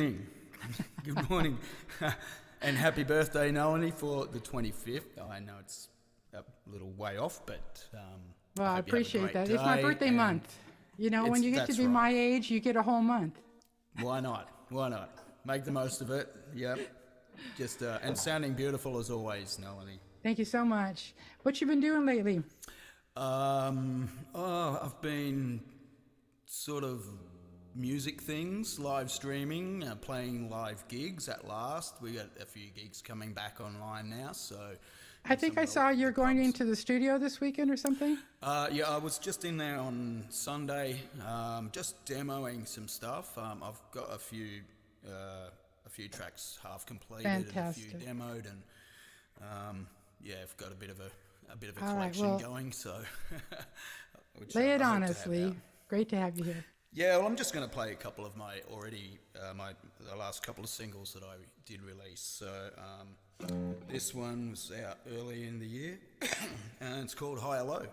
Good morning. And happy birthday, Nalini, for the 25th. I know it's a little way off, but... well, I appreciate that. It's my birthday month. You know, when you get to be my age, you get a whole month. Why not? Why not? Make the most of it. Yep. Just and sounding beautiful as always, Nalini. Thank you so much. What you been doing lately? I've been sort of music things, live streaming, playing live gigs at last. We got a few gigs coming back online now, so... I think I saw you're going into the studio this weekend or something? Yeah, I was just in there on Sunday, just demoing some stuff. I've got a few tracks half completed, Fantastic. and a few demoed, and yeah, I've got a bit of a collection going. So lay it on us, Leigh. Great to have you here. Yeah, well, I'm just going to play a couple of my the last couple of singles that I did release. So this one was out early in the year, and it's called High or Low.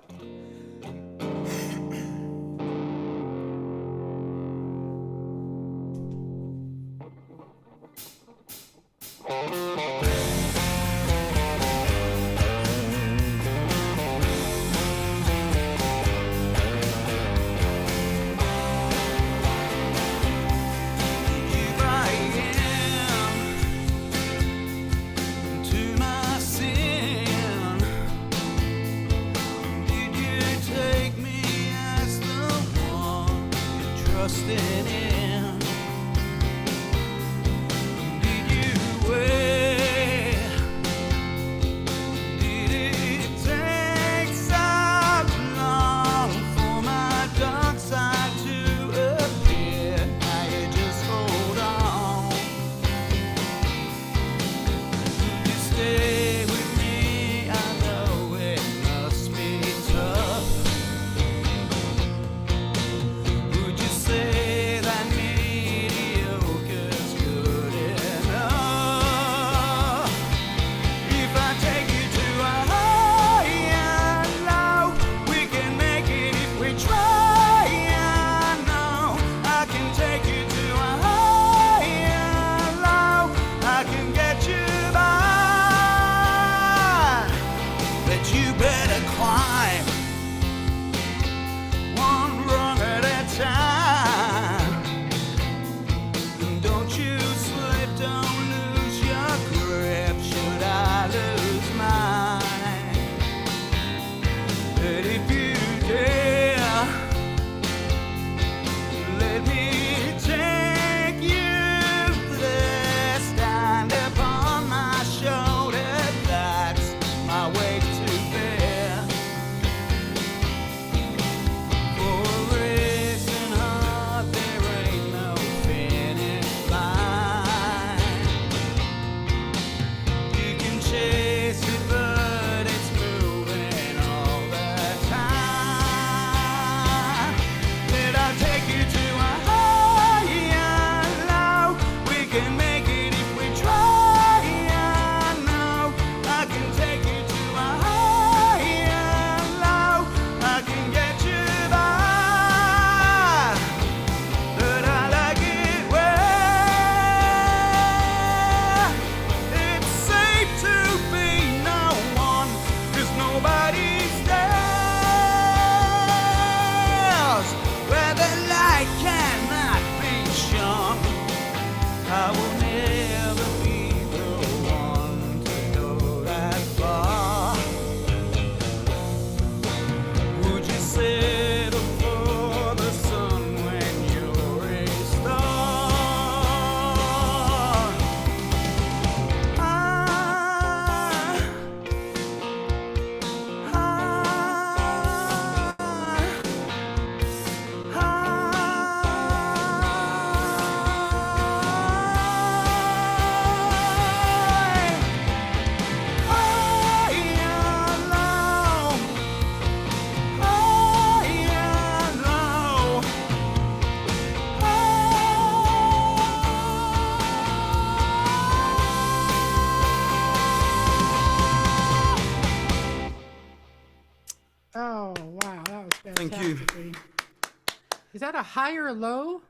Is that a high or low?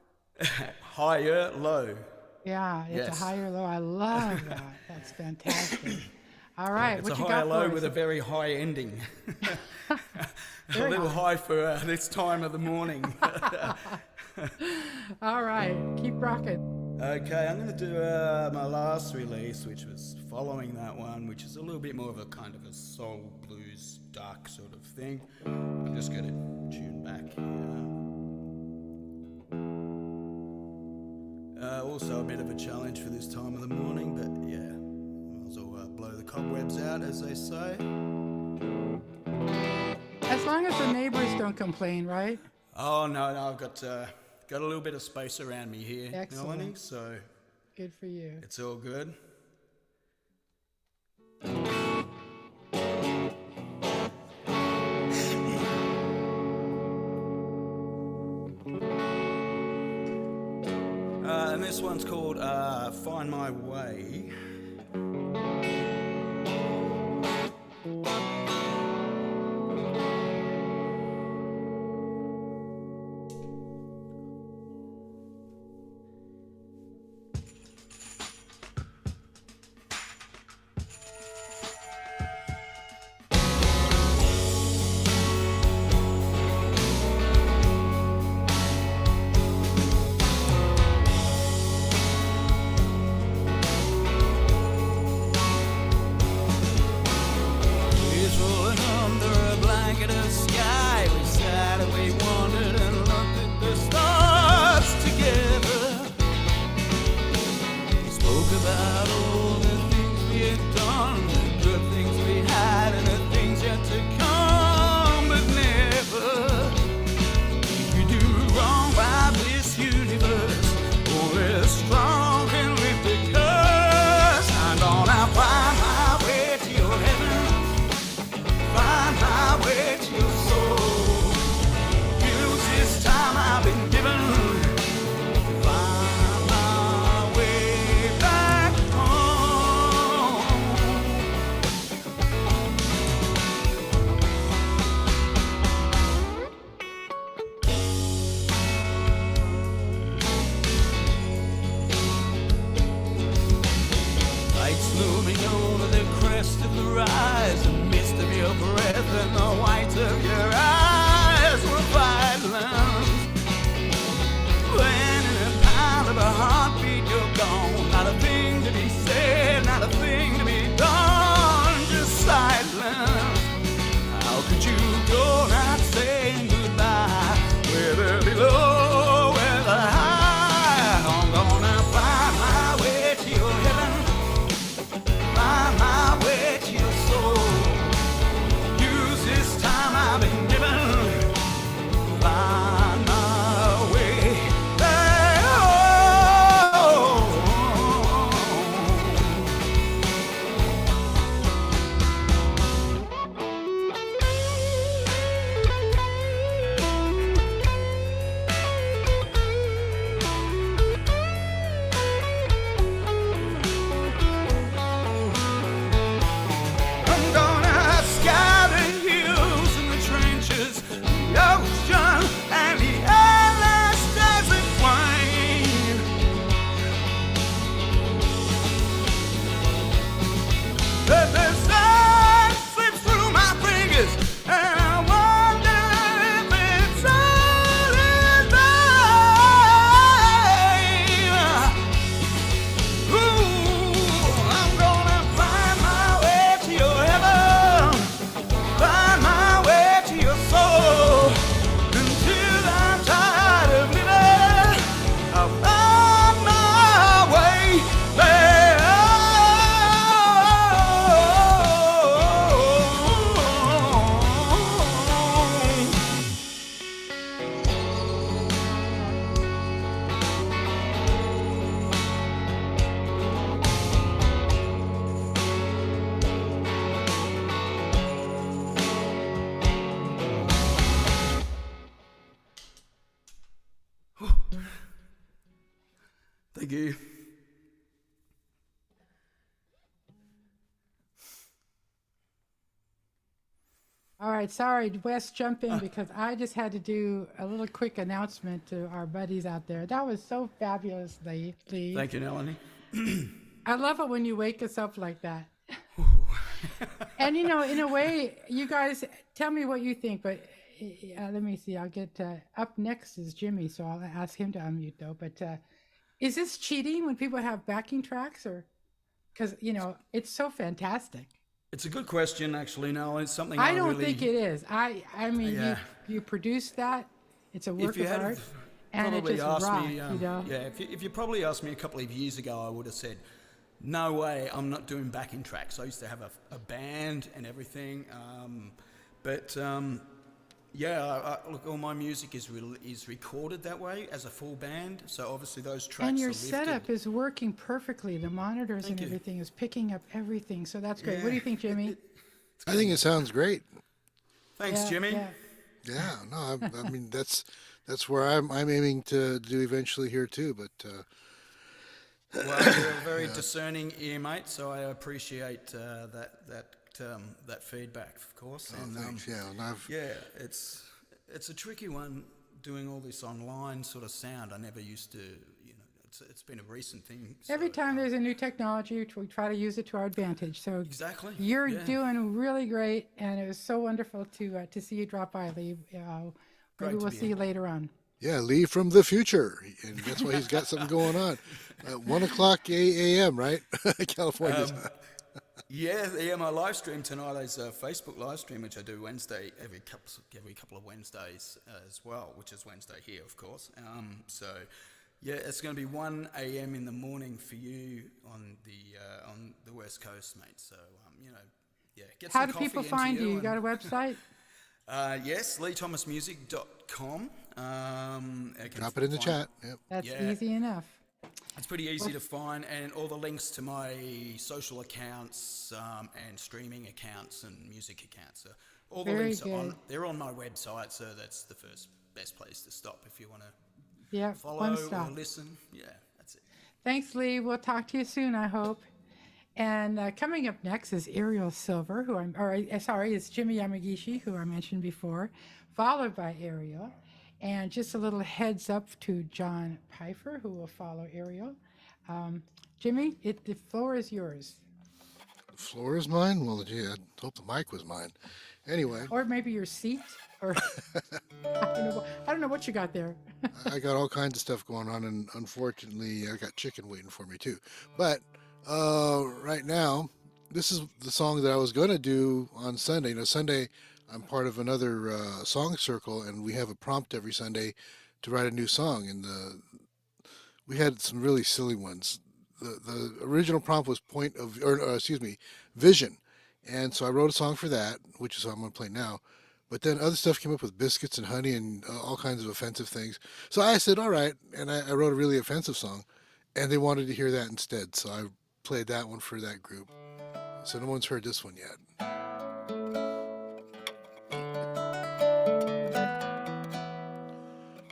Higher, low. Yeah, it's Yes. a high or low. I love that. That's fantastic. All right, It's what a you high or got low for us? with a very high ending. A Very little high. high for this time of the morning. All right, keep rocking. Okay, I'm going to do my last release, which was following that one, which is a little bit more of a kind of a soul, blues, dark sort of thing. I'm just going to tune back here. Also a bit of a challenge for this time of the morning, but yeah, might as well blow the cobwebs out, as they say. As long as the neighbors don't complain, right? Oh, no, I've got a little bit of space around me here, Excellent. Melanie, so Good for you. it's all good. And this one's called Find My Way. Thank you. All right, sorry, Wes, jump in because I just had to do a little quick announcement to our buddies out there. That was so fabulous, Lee. Thank you, Nalini. I love it when you wake us up like that. And you know, in a way, you guys tell me what you think, but let me see. I'll get up next is Jimmy, so I'll ask him to unmute though. But is this cheating when people have backing tracks, or because you know it's so fantastic? It's a good question, actually. No, it's something I don't think it is. I mean, Yeah. you produced that. It's a work If you of had art, and it probably just asked rocked. me, You know. yeah, if you probably asked me a couple of years ago, I would have said, no way, I'm not doing backing tracks. I used to have a band and everything, yeah, look, all my music is recorded that way as a full band. So obviously those tracks And your are lifted. setup is working perfectly. The monitors Thank and you. everything is picking up everything. So that's great. Yeah. What do you think, Jimmy? I think it sounds great. Thanks, Yeah, Jimmy. yeah. Yeah, no, I mean that's where I'm aiming to do eventually here too. But Well, you're a very discerning ear, mate. So I appreciate that feedback, of course. oh, And thanks. Yeah, and I've yeah, it's a tricky one doing all this online sort of sound. I never used to, you know, it's been a recent thing. Every so, time there's a new technology, we try to use it to our advantage. So Exactly. you're yeah. doing really great, and it was so wonderful to see you drop by, Lee. Great Maybe to we'll be see you later on. yeah, Leigh from the future, and that's why he's got something going on. 1 o'clock a.m. right, California time. Yeah, my live stream tonight is a Facebook live stream, which I do Wednesday, every couple of Wednesdays as well, which is Wednesday here, of course. So, yeah, it's going to be 1 a.m. in the morning for you on the West Coast, mate. So, you know, yeah, get some How do coffee people into find you? You and- got a website? Yes, LeighThomasMusic.com. Drop it in the chat. Yep. That's Yeah. easy enough. It's pretty easy to find, and all the links to my social accounts and streaming accounts and music accounts. So all the Very links are good. they're on my website, so that's the best place to stop if you want to Yeah, follow one or stop. listen. Yeah, that's it. Thanks, Lee. We'll talk to you soon, I hope. And coming up next is Arielle Silver, it's Jimi Yamagishi, who I mentioned before, followed by Arielle. And just a little heads up to John Peiffer, who will follow Arielle. Jimmy, the floor is yours. The floor is mine. Well, gee, I hope the mic was mine. Anyway, Or maybe your seat, or I don't know what you got there. I got all kinds of stuff going on, and unfortunately, I got chicken waiting for me too. But right now, this is the song that I was going to do on Sunday. You know, Sunday, I'm part of another song circle, and we have a prompt every Sunday to write a new song. And we had some really silly ones. The original prompt was vision, and so I wrote a song for that, which is what I'm going to play now. But then other stuff came up with biscuits and honey and all kinds of offensive things. So I said, all right, and I wrote a really offensive song, and they wanted to hear that instead. So I played that one for that group. So no one's heard this one yet.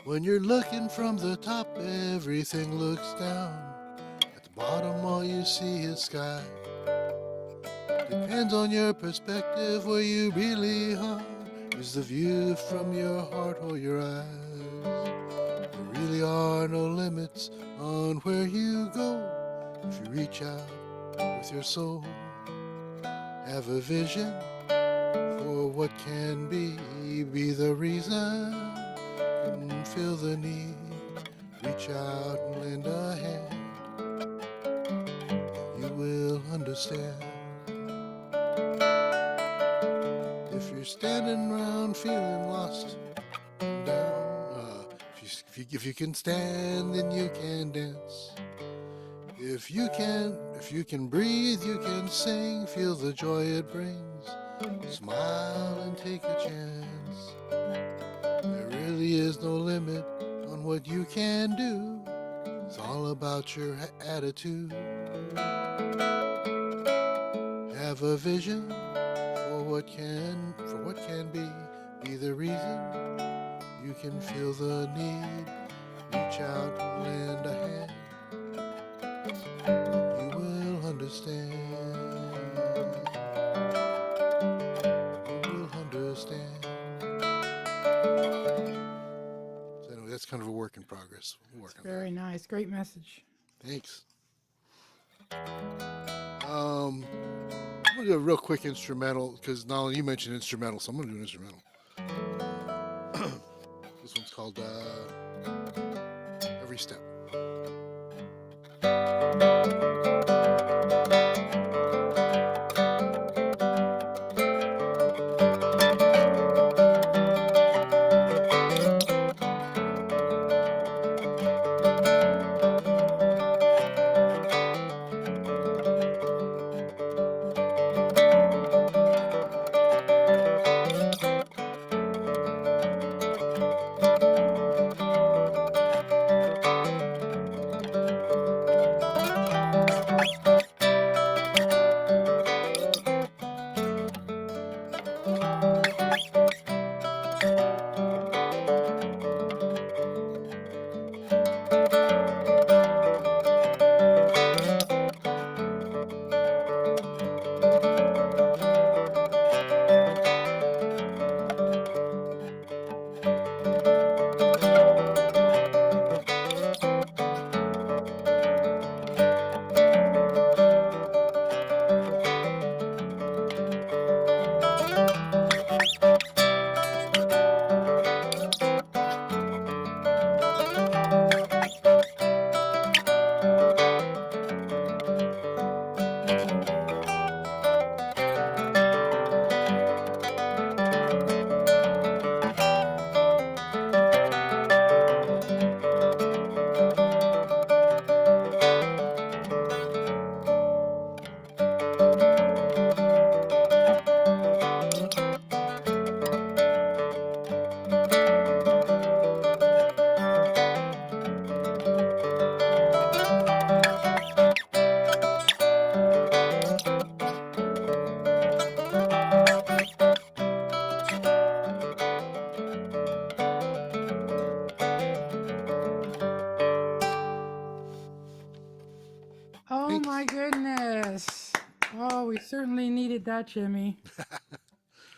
When you're looking from the top, everything looks down. At the bottom, all you see is sky. Depends on your perspective where you really are. Is the view from your heart or your eyes? There really are no limits on where you go if you reach out with your soul. Have a vision for what can be the reason. And feel the need, reach out and lend a hand. You will understand. If you're standing around feeling lost and down, if you can stand, then you can dance. If you can breathe, you can sing. Feel the joy it brings. Smile and take a chance. There really is no limit on what you can do. It's all about your attitude. Have a vision for what can be the reason. You can feel the need. Reach out and lend a hand. You will understand. You will understand. working. Very nice. Great message. Thanks. I'm gonna do a real quick instrumental because Nala, you mentioned instrumental, so I'm gonna do an instrumental. This one's called Every Step. Oh Thanks. my goodness. Oh, we certainly needed that, Jimmy.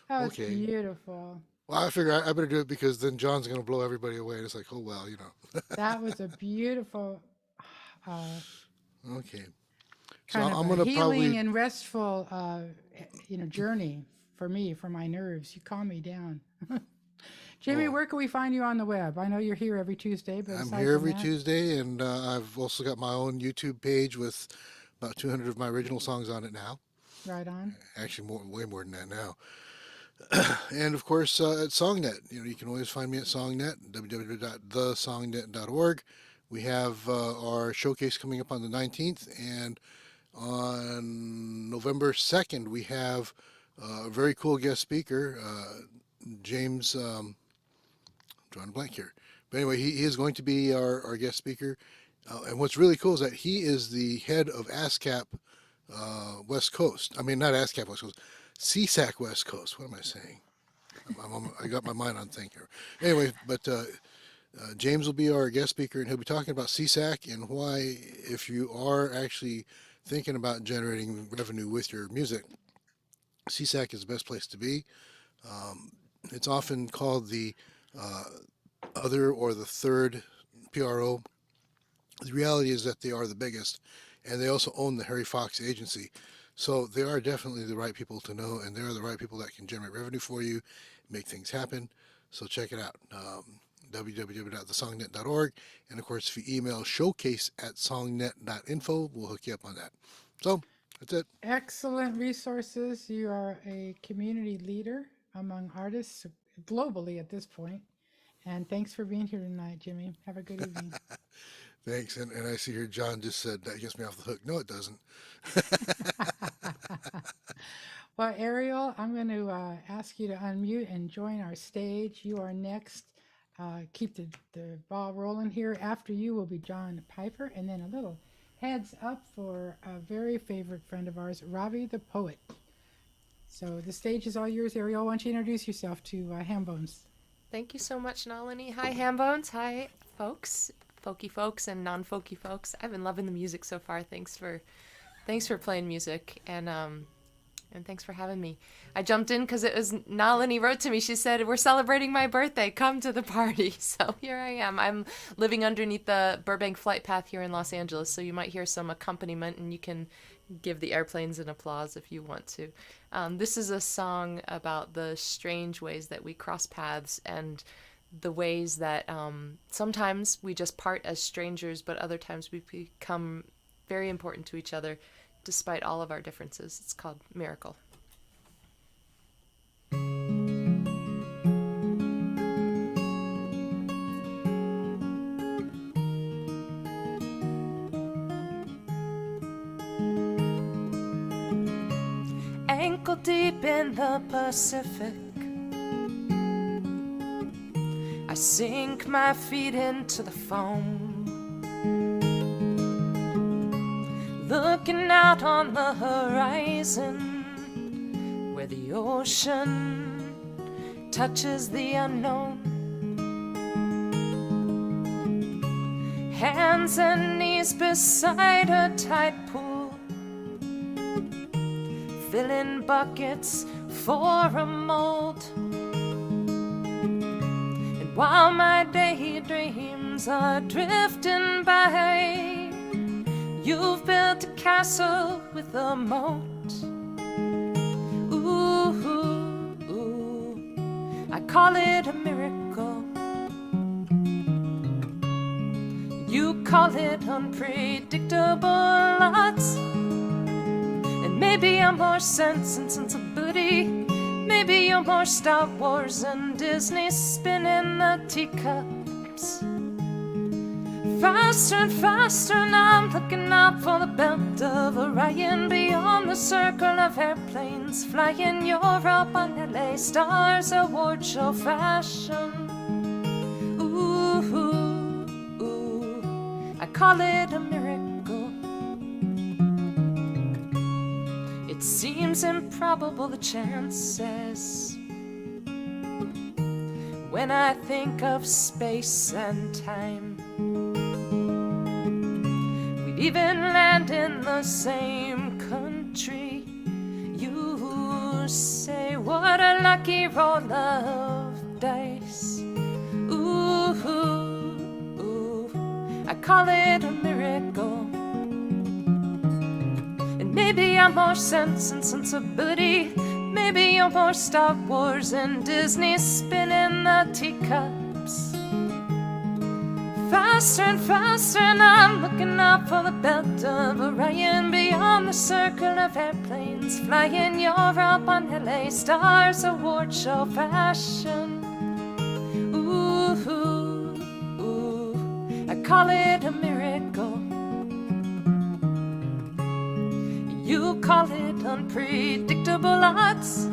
That was Okay. beautiful. Well, I figure I better do it because then John's gonna blow everybody away. And it's like, oh well, you know. That was a beautiful Okay. So kind I'm of a gonna healing probably. and restful journey for me, for my nerves. You calm me down. Jimmy, Oh. where can we find you on the web? I know you're here every Tuesday, but I'm aside here from every that, Tuesday, and I've also got my own YouTube page with about 200 of my original songs on it now. right on. Actually, way more than that now. And of course, at Songnet, you can always find me at Songnet, www.thesongnet.org. We have our showcase coming up on the 19th, and on November 2nd, we have a very cool guest speaker, James. I'm drawing a blank here. But anyway, he is going to be our guest speaker. And what's really cool is that he is the head of ASCAP West Coast. I mean, not ASCAP West Coast, CSAC West Coast. What am I saying? I got my mind on thing here. Anyway, but James will be our guest speaker, and he'll be talking about CSAC and why, if you are actually thinking about generating revenue with your music, CSAC is the best place to be. It's often called the other or the third PRO. The reality is that they are the biggest, and they also own the Harry Fox agency. So they are definitely the right people to know, and they are the right people that can generate revenue for you, make things happen. So check it out, www.thesongnet.org. And of course, if you email showcase@songnet.info, we'll hook you up on that. So that's it. Excellent resources. You are a community leader among artists globally at this point. And thanks for being here tonight, Jimmy. Have a good evening. Thanks. And I see here John just said that gets me off the hook. No, it doesn't. Well, Arielle, I'm going to ask you to unmute and join our stage. You are next. Keep the ball rolling here. After you will be John Peiffer, and then a little heads up for a very favorite friend of ours, Ravi the poet. So the stage is all yours, Arielle. Why don't you introduce yourself to Hambones? Thank you so much, Nalini. Hi, Hambones. Hi, folks, folky folks and non-folky folks. I've been loving the music so far. Thanks for playing music. And And thanks for having me. I jumped in because it was Nalini wrote to me. She said, "We're celebrating my birthday. Come to the party." So here I am. I'm living underneath the Burbank flight path here in Los Angeles, so you might hear some accompaniment, and you can give the airplanes an applause if you want to. This is a song about the strange ways that we cross paths and the ways that sometimes we just part as strangers, but other times we become very important to each other despite all of our differences. It's called Miracle. Ankle deep in the Pacific, I sink my feet into the foam, looking out on the horizon where the ocean touches the unknown. Hands and knees beside a tide pool, filling buckets for a mold. And while my daydreams are drifting by, you've built a castle with a moat. Ooh, ooh, I call it a miracle. You call it unpredictable odds. And maybe I'm more Sense and Sensibility. Maybe you're more Star Wars and Disney spinning the teacups. Faster and faster, and I'm looking out for the belt of Orion, beyond the circle of airplanes flying Europe on LA Stars award show fashion. Ooh, ooh, I call it a miracle. It seems improbable, the chances, when I think of space and time. Even land in the same country. You say, what a lucky roll of dice. Ooh, ooh, I call it a miracle. And maybe I'm more Sense and Sensibility. Maybe you're more Star Wars and Disney spinning the teacups. Faster and faster, and I'm looking out for the belt of Orion, beyond the circle of airplanes flying Europe on LA Stars award show fashion. Ooh, ooh, I call it a miracle. You call it unpredictable odds.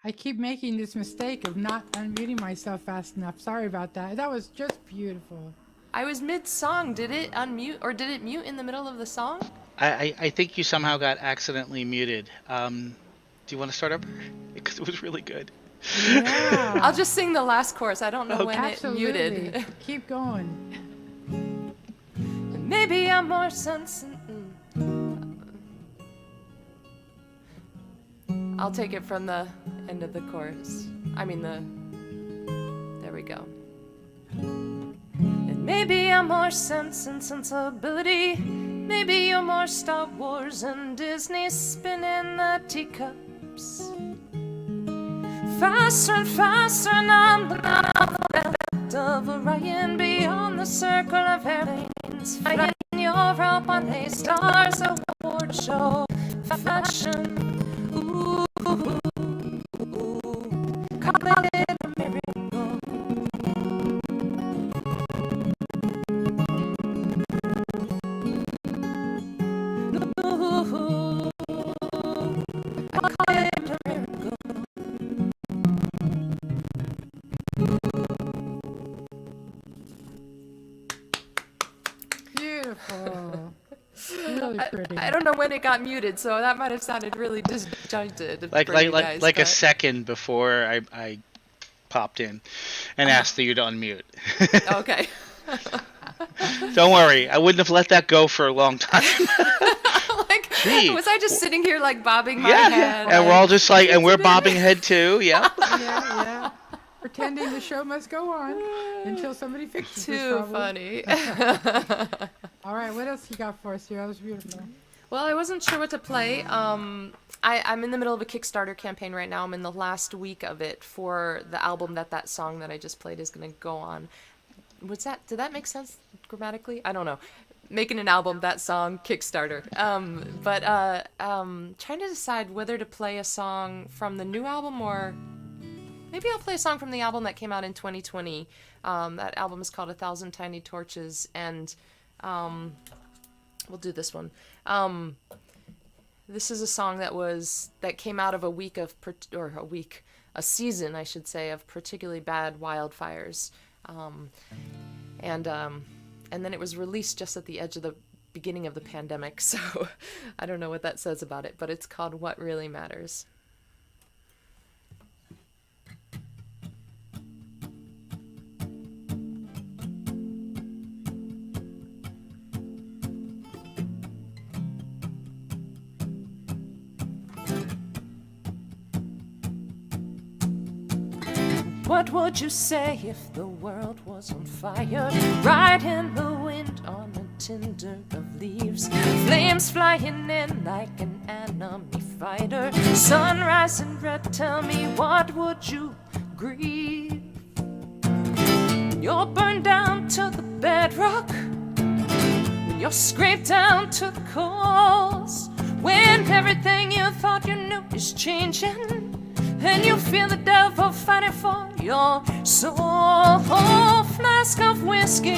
I keep making this mistake of not unmuting myself fast enough. Sorry about that. That was just beautiful. I was mid-song. Did it unmute, or did it mute in the middle of the song? I think you somehow got accidentally muted. Do you want to start over? Because it was really good. Yeah. I'll just sing the last chorus. I don't know when Absolutely. it muted. Keep going. And maybe I'm more sensitive. I'll take it from the end of the chorus. I mean there we go. And maybe I'm more Sense and Sensibility. Maybe you're more Star Wars and Disney spinning the teacups. Faster and faster, and I'm the belt of Orion, beyond the circle of airplanes flying Europe on a Stars award show fashion. Ooh, call it a miracle. Ooh, I call it a miracle. pretty. I don't know when it got muted, so that might have sounded really disjointed. Like for you like guys, like a but- second before I popped in and asked you to unmute. Okay. Don't worry, I wouldn't have let that go for a long time. Like, Gee. was I just sitting here like bobbing my Yeah, head? and we're all just like, and we're bobbing head too. Yeah. Yeah. Pretending the show must go on until somebody fixes this Too problem. funny. All right, what else you got for us here? That was beautiful. Well, I wasn't sure what to play. I'm in the middle of a Kickstarter campaign right now. I'm in the last week of it for the album that song that I just played is going to go on. Did that make sense grammatically? I don't know. Making an album, that song, Kickstarter. But trying to decide whether to play a song from the new album or maybe I'll play a song from the album that came out in 2020. That album is called 1,000 Tiny Torches, and we'll do this one. This is a song that came out of a season, I should say, of particularly bad wildfires. And then it was released just at the edge of the beginning of the pandemic, so I don't know what that says about it, but it's called What Really Matters. What would you say if the world was on fire? Right in the wind on a tinder of leaves. Flames flying in like an enemy fighter. Sunrise in red, tell me what would you grieve? You're burned down to the bedrock. When you're scraped down to the coals. When everything you thought you knew is changing. And you feel the devil fighting for your soul. Flask of whiskey,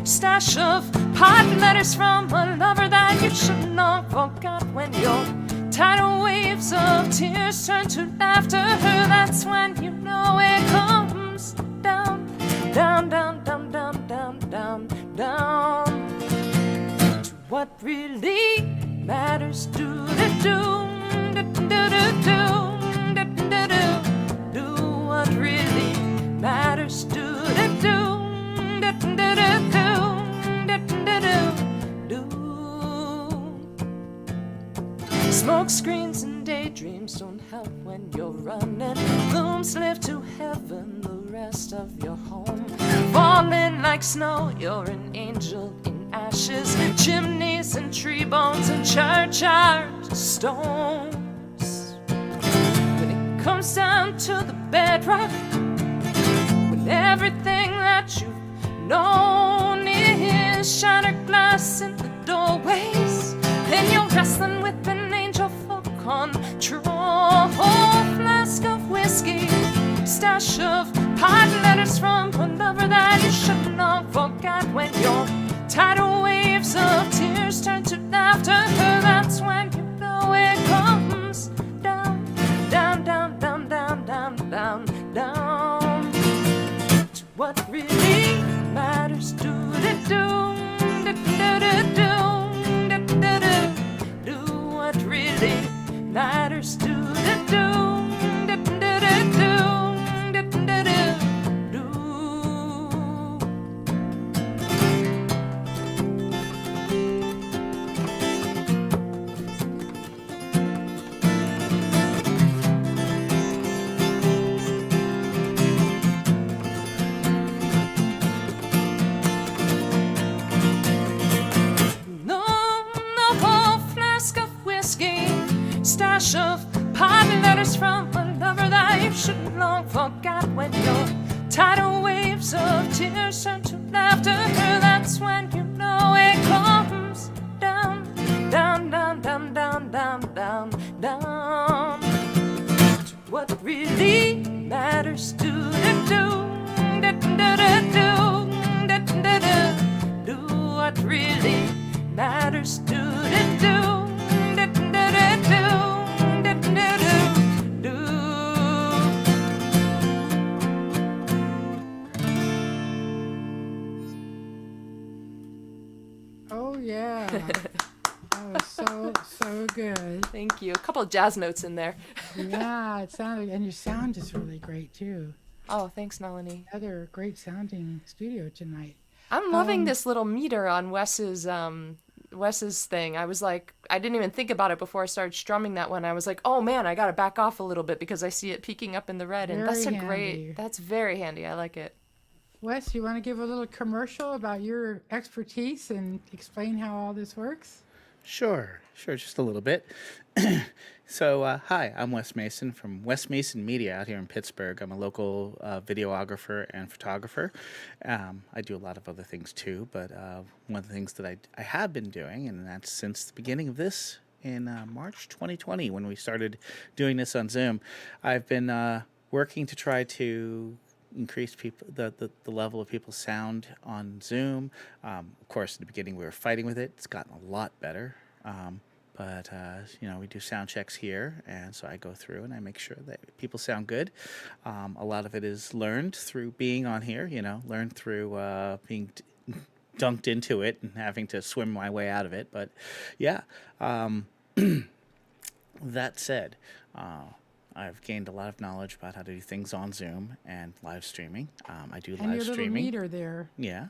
stash of pot letters from a lover that you should not forgot. When your tidal waves of tears turn to laughter, that's when you know it comes down, down, down, down, down, down, down, down to what really matters. Do do do do do do. What really matters. Do do do do do do. Smoke screens and daydreams don't help when you're running. Blooms live to heaven, the rest of your home. Falling like snow, you're an angel in ashes. Chimneys and tree bones and churchyard stones. Comes down to the bedrock, when everything that you've known is shattered glass in the doorways, and you're wrestling with an angel for control. Flask of whiskey, stash of pot letters from a lover that you should not forget. When your tidal waves of tears turn to laughter, that's when you know it comes down, down, down, down, down, down, down, down to what really matters. Do do do do do do do do do what really matters. Do do do do do do do do do. Stash of pot letters from a lover that you should long forgot. When your tidal waves of tears turn to laughter, that's when you know it comes down, down, down, down, down, down, down, down to what really matters. Do do do do do do do do do what really matters. Do do do. Oh yeah, that was so good. Thank you. A couple of jazz notes in there. Yeah, it sounded, and your sound is really great too. Oh, thanks, Nalini. Another great sounding studio tonight. I'm loving this little meter on Wes's thing. I was like, I didn't even think about it before I started strumming that one. I was like, oh man, I gotta back off a little bit because I see it peeking up in the red, and that's Very handy. that's very handy. I like it. Wes, you want to give a little commercial about your expertise and explain how all this works? Sure, just a little bit. So, hi, I'm Wes Mason from Wes Mason Media out here in Pittsburgh. I'm a local videographer and photographer. I do a lot of other things too, but one of the things that I have been doing, and that's since the beginning of this in March 2020 when we started doing this on Zoom, I've been working to try to increase the level of people's sound on Zoom. Of course, in the beginning we were fighting with it. It's gotten a lot better. But we do sound checks here, and so I go through and I make sure that people sound good. A lot of it is learned through being on here, learned through being dunked into it and having to swim my way out of it. But yeah, that said, I've gained a lot of knowledge about how to do things on Zoom and live streaming. I do And live your little streaming. meter there. Yeah.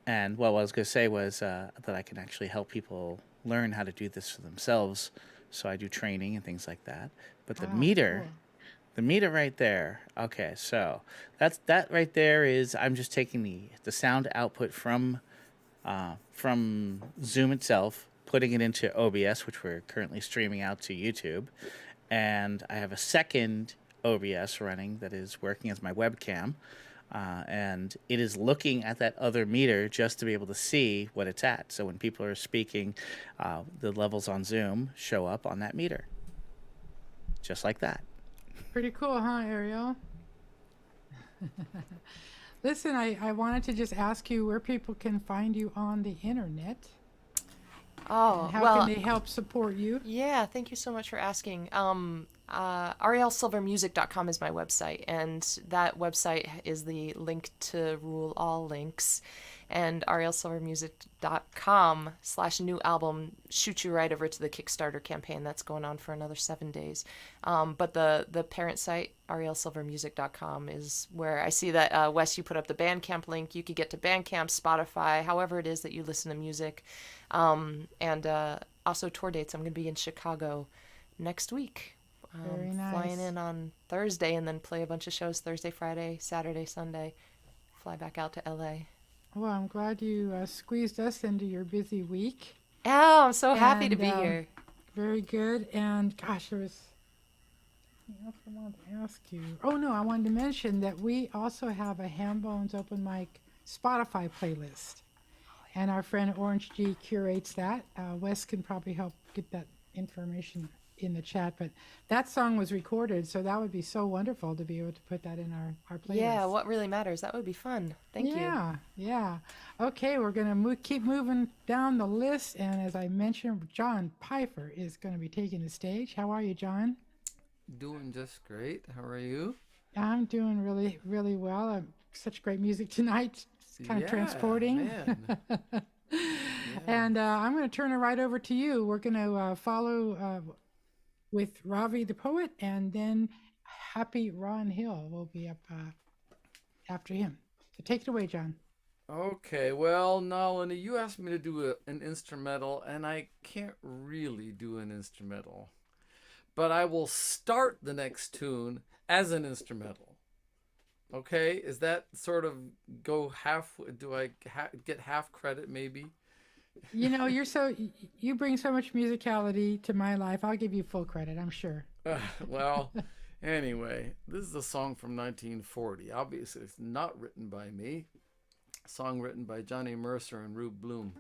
And what I was going to say was that I can actually help people learn how to do this for themselves. So I do training and things like that. But the meter, cool. the meter right there. Okay, so that right there is I'm just taking the sound output from Zoom itself, putting it into OBS, which we're currently streaming out to YouTube, and I have a second OBS running that is working as my webcam. And it is looking at that other meter just to be able to see what it's at. So when people are speaking, the levels on Zoom show up on that meter. Just like that. Pretty cool, huh, Arielle? Listen, I wanted to just ask you where people can find you on the internet. Oh, And how well, can they help support you? yeah, thank you so much for asking. ArielleSilvermusic.com is my website, and that website is the link to Rule All Links. And ArielleSilvermusic.com/new album shoots you right over to the Kickstarter campaign that's going on for another 7 days. But the parent site, ArielleSilvermusic.com, is where I see that, Wes, you put up the Bandcamp link. You could get to Bandcamp, Spotify, however it is that you listen to music. And also tour dates. I'm going to be in Chicago next week. Very nice. Flying in on Thursday and then play a bunch of shows Thursday, Friday, Saturday, Sunday. Fly back out to LA. Well, I'm glad you squeezed us into your busy week. Oh, I'm so happy to And, be here. Very good. And gosh, there was something else I wanted to ask you. Oh no, I wanted to mention that we also have a Hambone's Open Mic Spotify playlist. And our friend Orange G curates that. Wes can probably help get that information in the chat, but that song was recorded, so that would be so wonderful to be able to put that in our playlist. Yeah, what really matters. That would be fun. Thank you. Yeah. Okay, we're going to keep moving down the list, and as I mentioned, John Peiffer is going to be taking the stage. How are you, John? Doing just great. How are you? I'm doing really, really well. Such great music tonight. It's kind of transporting. Man. And I'm going to turn it right over to you. We're going to follow with Ravi the poet, and then Happy Ron Hill will be up after him. So take it away, John. Okay, well, Nalini, you asked me to do an instrumental, and I can't really do an instrumental. But I will start the next tune as an instrumental. Okay, is that sort of go half? Do I get half credit maybe? You know, you bring so much musicality to my life. I'll give you full credit, I'm sure. Well, anyway, this is a song from 1940. Obviously, it's not written by me. A song written by Johnny Mercer and Rube Bloom.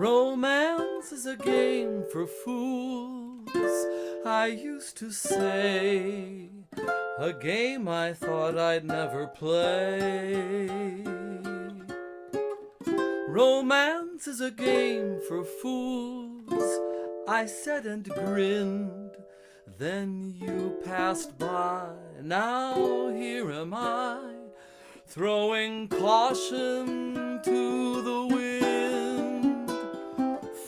Romance is a game for fools, I used to say, a game I thought I'd never play. Romance is a game for fools, I said and grinned. Then you passed by, now here am I, throwing caution to the wind.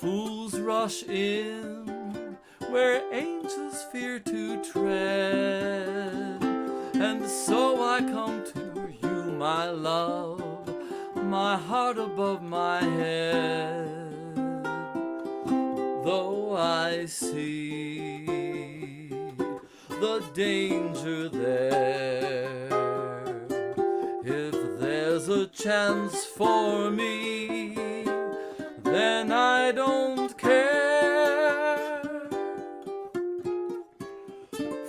Fools rush in where angels fear to tread, and so I come to you, my love, my heart above my head. Though I see the danger there, if there's a chance for me, then I don't care.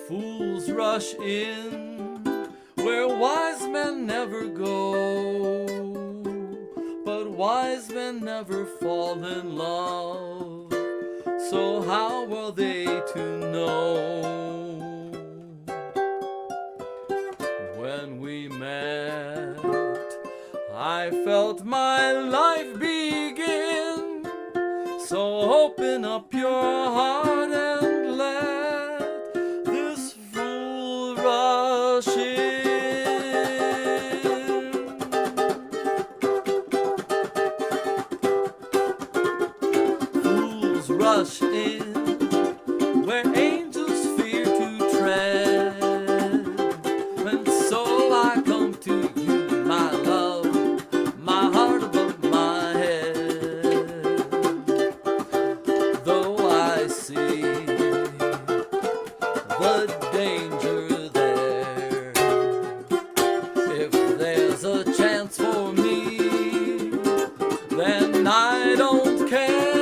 Fools rush in where wise men never go, but wise men never fall in love, so how are they to know? When we met, I felt my life begin, so open up your heart and let this fool rush in. Fools rush in where angels fear to tread, and so I come to you, my love, my heart above my head. Though I see the danger there, if there's a chance for me, then I don't care.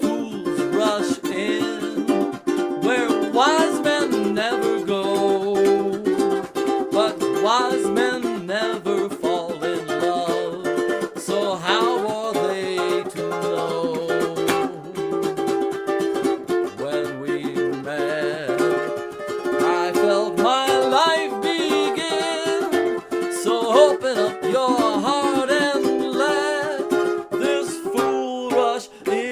Fools rush in where wise men never go, but wise men never fall in love, so how are they to know? When we met, I felt my life begin, so open up your heart and let this fool rush in.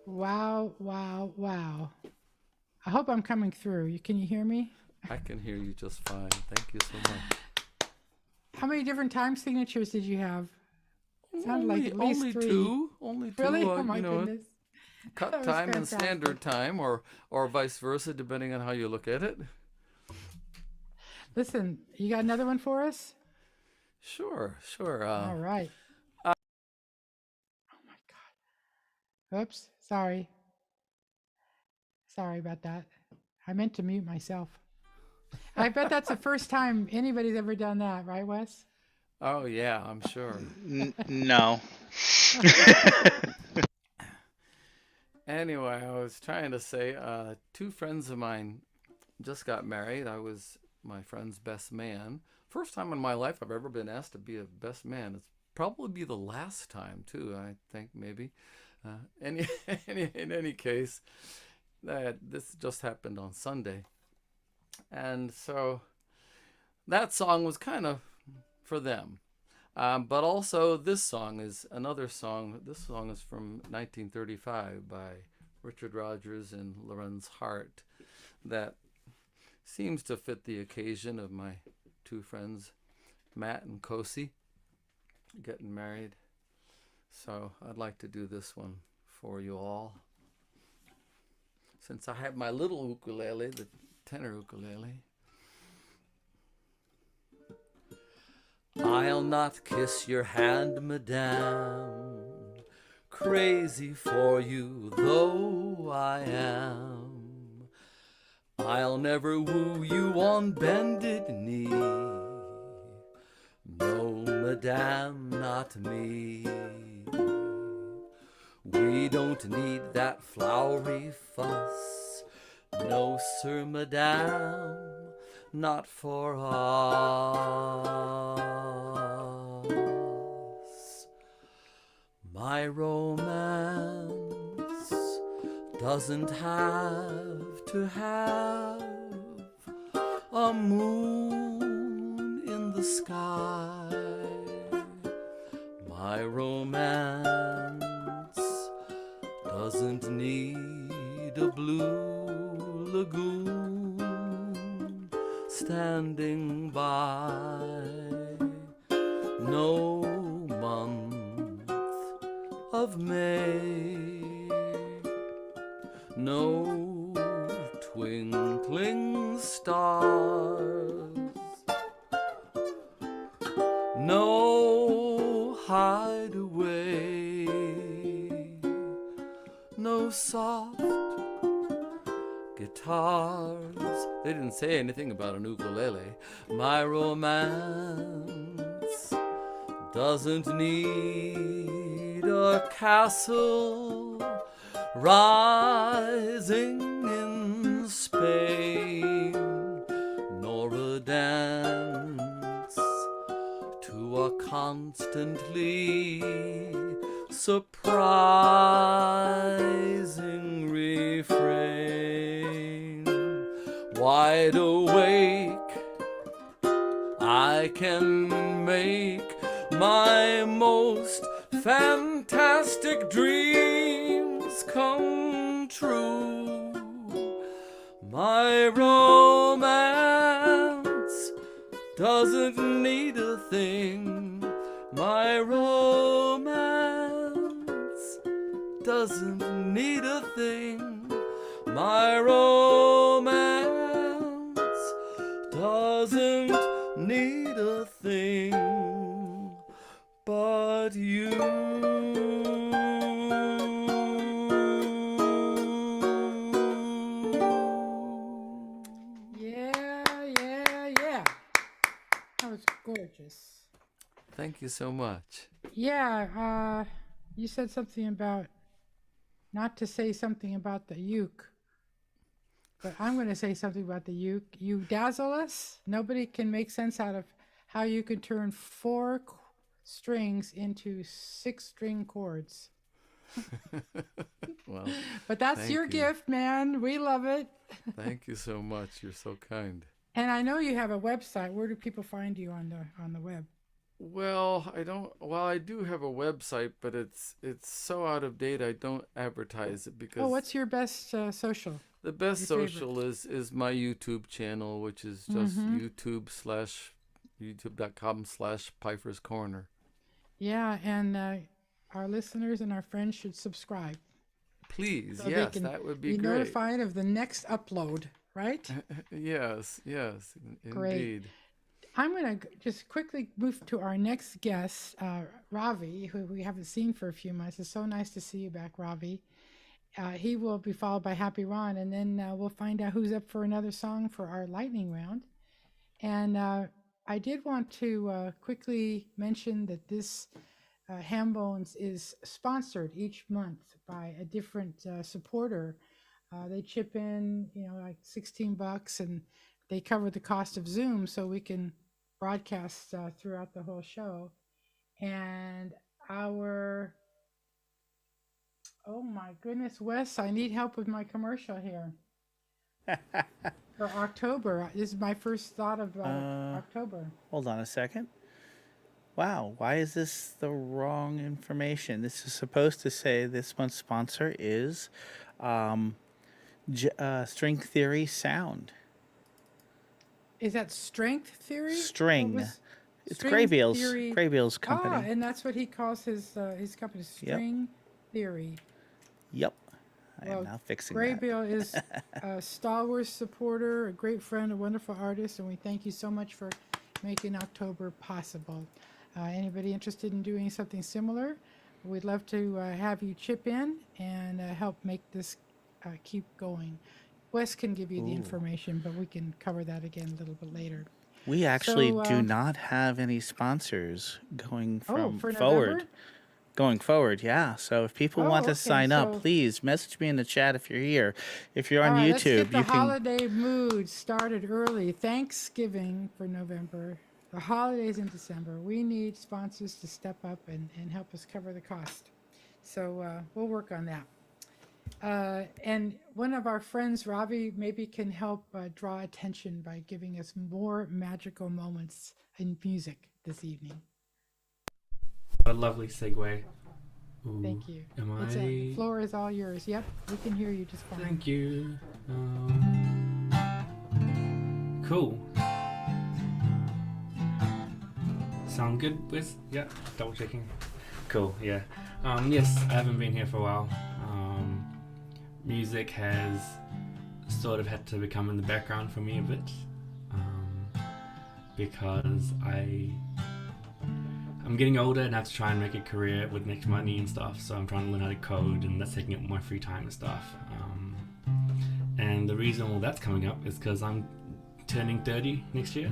Wow, wow, wow. I hope I'm coming through. Can you hear me? I can hear you just fine. Thank you so much. How many different time signatures did you have? Sounded like at least only three. two. Only two. Really? Oh my you know, goodness. That cut was time and fantastic. standard time, or vice versa, depending on how you look at it. Listen, you got another one for us? Sure. All right. Oh my God. Oops. Sorry. Sorry about that. I meant to mute myself. I bet that's the first time anybody's ever done that, right, Wes? Oh yeah, I'm sure. No. Anyway, I was trying to say, two friends of mine just got married. I was my friend's best man. First time in my life I've ever been asked to be a best man. It's probably be the last time too, I think, maybe. In any case, this just happened on Sunday. And so that song was kind of for them. But also this song is another song. This song is from 1935 by Richard Rodgers and Lorenz Hart, that seems to fit the occasion of my two friends, Matt and Kosi, getting married. So I'd like to do this one for you all. Since I have my little ukulele, the tenor ukulele. I'll not kiss your hand, madame, crazy for you though I am. I'll never woo you on bended knee. No, madame, not me. We don't need that flowery fuss. No, sir, madame, not for us. My romance doesn't have to have a moon in the sky. My romance doesn't need a blue lagoon standing by. No month of May, no twinkling stars, no hideaway, no soft guitars. They didn't say anything about an ukulele. My romance doesn't need a castle rising in Spain, nor a dance to a constantly surprising refrain. Wide awake, I can make my most fantastic dreams come true. My romance doesn't need a thing. My romance doesn't need a thing. My romance doesn't need a thing but you. Yeah, yeah, yeah. That was gorgeous. Thank you so much. Yeah, you said something about not to say something about the uke, but I'm going to say something about the uke. You dazzle us. Nobody can make sense out of how you can turn four strings into 6-string chords. Well, But that's thank your you. gift, man. We love it. Thank you so much. You're so kind. And I know you have a website. Where do people find you on the web? Well, I don't. Well, I do have a website, but it's so out of date. I don't advertise it because Oh, what's your best social? the best your social is my YouTube channel, which is just youtube.com/Peiffer's Corner. Yeah, and our listeners and our friends should subscribe. Please, So they yes, can that would be be great. notified of the next upload, right? Yes, Great. indeed. I'm going to just quickly move to our next guest, Ravi, who we haven't seen for a few months. It's so nice to see you back, Ravi. He will be followed by Happy Ron, and then we'll find out who's up for another song for our lightning round. And I did want to quickly mention that this Hambones is sponsored each month by a different supporter. They chip in, like $16, and they cover the cost of Zoom so we can broadcast throughout the whole show. And oh my goodness, Wes, I need help with my commercial here. For October. This is my first thought of October. Hold on a second. Wow, why is this the wrong information? This is supposed to say this month's sponsor is String Theory Sound. Is that Strength Theory? String. What was- It's String Graybeel's. Theory- Graybeel's company. Ah, and that's what he calls his company, String Theory. Yep. I Well, am now fixing that. Graybeel is a stalwart supporter, a great friend, a wonderful artist, and we thank you so much for making October possible. Anybody interested in doing something similar? We'd love to have you chip in and help make this keep going. Wes can give you the information, but we can cover that again a little bit later. We actually So, do not have any sponsors going from for forward. November? going forward. Yeah. So if people want to okay, sign up, so- please message me in the chat if you're here. If you're on All right, let's YouTube, get the you can. holiday mood started early. Thanksgiving for November. The holidays in December. We need sponsors to step up and help us cover the cost. So we'll work on that. And one of our friends, Ravi, maybe can help draw attention by giving us more magical moments in music this evening. A lovely segue. Ooh, Thank you. Am It's the floor is all yours. Yep, we can hear you just fine. Thank you. Cool. Sound good, Liss? Yeah, double checking. Cool, yeah. Yes, I haven't been here for a while. Music has sort of had to become in the background for me a bit. Because I'm getting older and have to try and make a career with make money and stuff, so I'm trying to learn how to code, and that's taking up my free time and stuff. And the reason all that's coming up is because I'm turning 30 next year,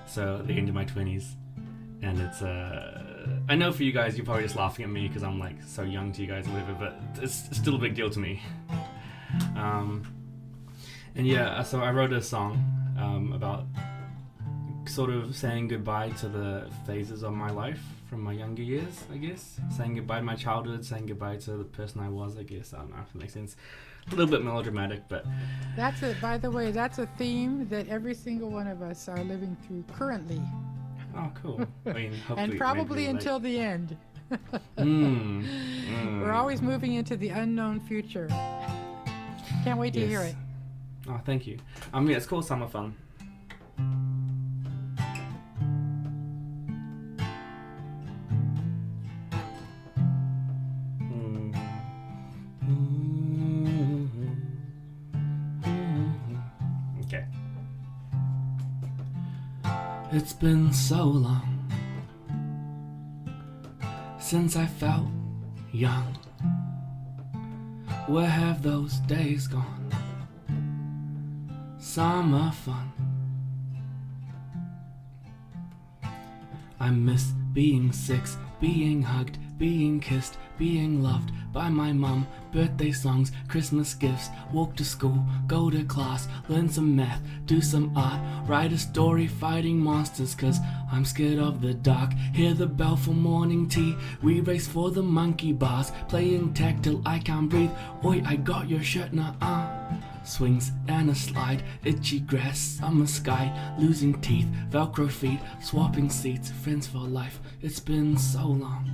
so the end of my 20s, and it's I know for you guys you're probably just laughing at me because I'm like so young to you guys or whatever, but it's still a big deal to me. And yeah, so I wrote a song about sort of saying goodbye to the phases of my life from my younger years, I guess. Saying goodbye to my childhood, saying goodbye to the person I was, I guess. I don't know if it makes sense. A little bit melodramatic, but... That's a, by the way, that's a theme that every single one of us are living through currently. Oh, cool. I mean, hopefully... And probably maybe, until the end. We're always moving into the unknown future. Can't wait to hear it. Oh, thank you. Yeah, it's called Summer Fun. Okay. It's been so long since I felt young. Where have those days gone? Summer fun. I miss being 6, being hugged, being kissed, being loved by my mum. Birthday songs, Christmas gifts, walk to school, go to class, learn some math, do some art, write a story fighting monsters cause I'm scared of the dark. Hear the bell for morning tea, we race for the monkey bars, playing tag till I can't breathe. Oi, I got your shirt, nah. Swings and a slide, itchy grass, summer sky, losing teeth, velcro feet, swapping seats, friends for life. It's been so long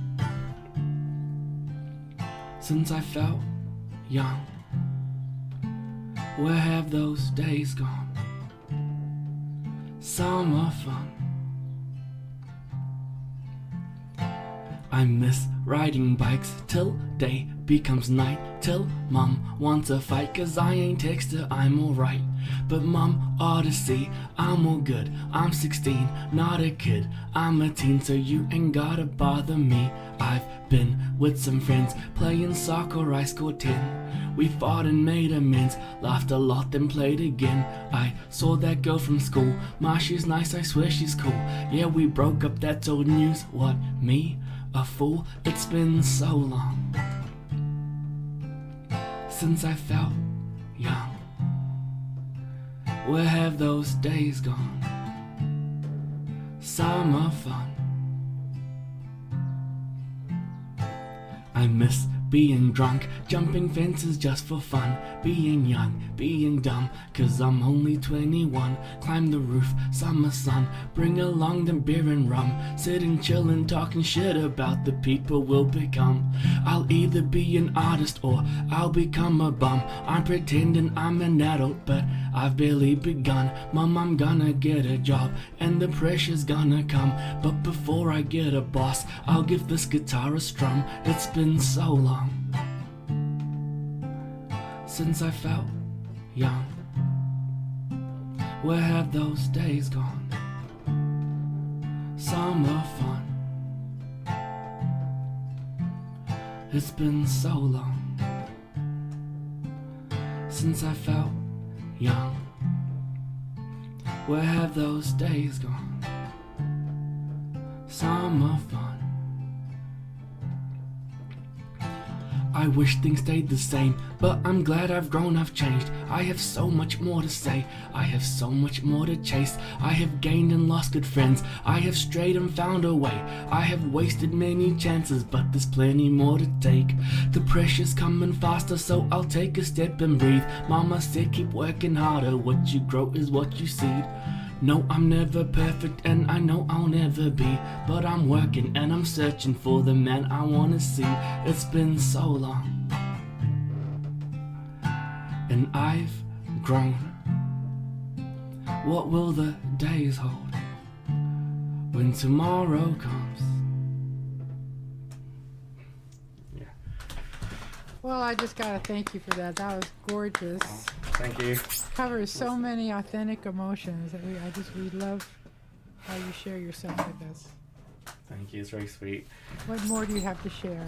since I felt young. Where have those days gone? Summer fun. I miss riding bikes till day becomes night, till mum wants a fight cause I ain't text her I'm alright. But mum ought to see I'm all good, I'm 16, not a kid, I'm a teen, so you ain't gotta bother me. I've been with some friends playing soccer, I scored 10. We fought and made amends, laughed a lot then played again. I saw that girl from school, ma she's nice, I swear she's cool. Yeah, we broke up, that's old news. What, me? A fool? It's been so long since I felt young. Where have those days gone? Summer fun. I miss being drunk, jumping fences just for fun, being young, being dumb, cause I'm only 21. Climb the roof, summer sun, bring along the beer and rum, sitting chillin' talking shit about the people we'll become. I'll either be an artist or I'll become a bum. I'm pretending I'm an adult but I've barely begun. Mum, I'm gonna get a job and the pressure's gonna come, but before I get a boss I'll give this guitar a strum. It's been so long since I felt young. Where have those days gone? Summer fun. It's been so long since I felt young. Where have those days gone? Summer fun. I wish things stayed the same, but I'm glad I've grown, I've changed. I have so much more to say, I have so much more to chase. I have gained and lost good friends, I have strayed and found a way. I have wasted many chances, but there's plenty more to take. The pressure's coming faster, so I'll take a step and breathe. Mama said keep working harder, what you grow is what you seed. No, I'm never perfect and I know I'll never be, but I'm working and I'm searching for the man I wanna see. It's been so long and I've grown. What will the days hold when tomorrow comes? Well, I just gotta thank you for that. That was gorgeous. Thank you. Covers so many authentic emotions that we love how you share yourself with us. Thank you, it's very sweet. What more do you have to share?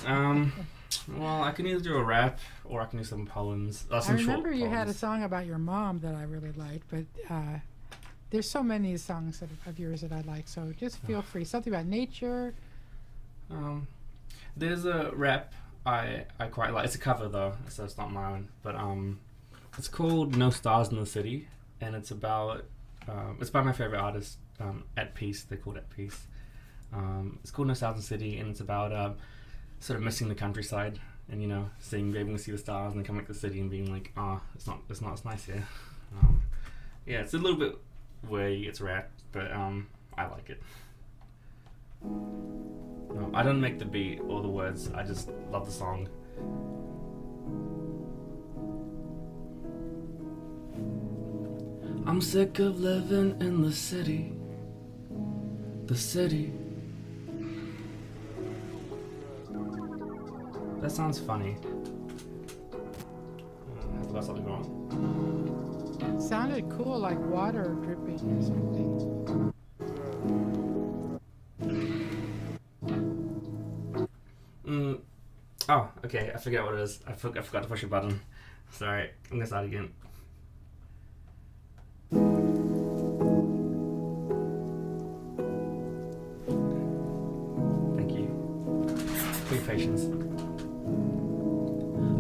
Well, I can either do a rap or I can do some poems. I Some remember short you had a poems. song about your mom that I really liked, but there's so many songs of yours that I like, so just feel free. Something about nature. There's a rap I quite like. It's a cover though, so it's not my own. But it's called No Stars in the City, and it's about it's by my favorite artist, At Peace. They're called At Peace. It's called No Stars in the City, and it's about sort of missing the countryside and being able to see the stars and then coming to the city and being like, it's not as nice here. Yeah, it's a little bit wordy. It's rap, but I like it. I don't make the beat or the words, I just love the song. I'm sick of living in the city. The city. That sounds funny. Have I got something wrong? Sounded cool, like water dripping or something. Oh, okay, I forget what it is. I forgot to push a button. Sorry, I'm gonna start again. Thank you. For your patience.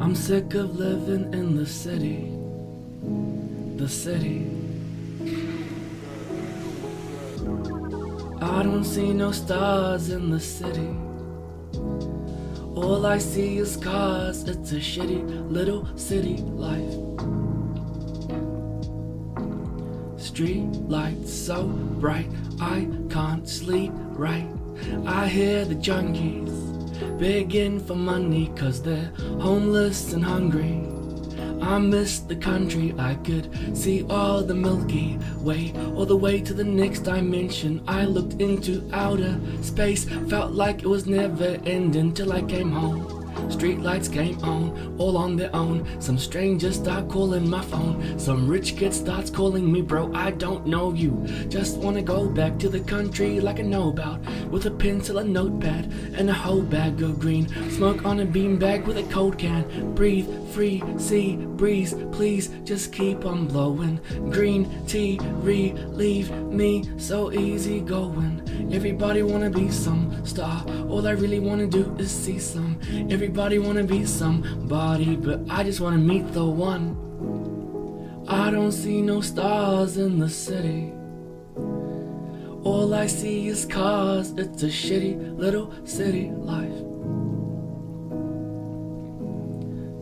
I'm sick of living in the city. The city. I don't see no stars in the city. All I see is cars, it's a shitty little city life. Street lights so bright, I can't sleep right. I hear the junkies begging for money 'cause they're homeless and hungry. I miss the country, I could see all the Milky Way, all the way to the next dimension. I looked into outer space, felt like it was never ending till I came home. Streetlights came on, all on their own. Some strangers start calling my phone. Some rich kid starts calling me bro, I don't know you. Just wanna go back to the country like I know about, with a pencil, a notepad, and a whole bag of green. Smoke on a beanbag with a cold can. Breathe, free, sea, breeze, please just keep on blowing. Green tea, relieve me, so easy going. Everybody wanna be some star, all I really wanna do is see some. Everybody wanna be somebody, but I just wanna meet the one. I don't see no stars in the city. All I see is cars, it's a shitty little city life.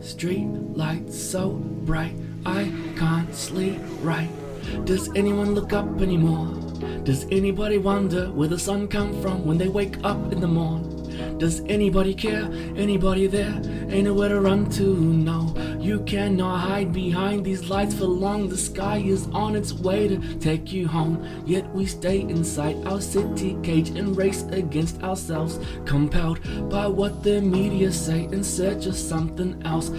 Street lights so bright, I can't sleep right. Does anyone look up anymore? Does anybody wonder where the sun come from when they wake up in the morn? Does anybody care? Anybody there? Ain't nowhere to run to, no. You cannot hide behind these lights for long. The sky is on its way to take you home. Yet we stay inside our city cage and race against ourselves, compelled by what the media say in search of something else.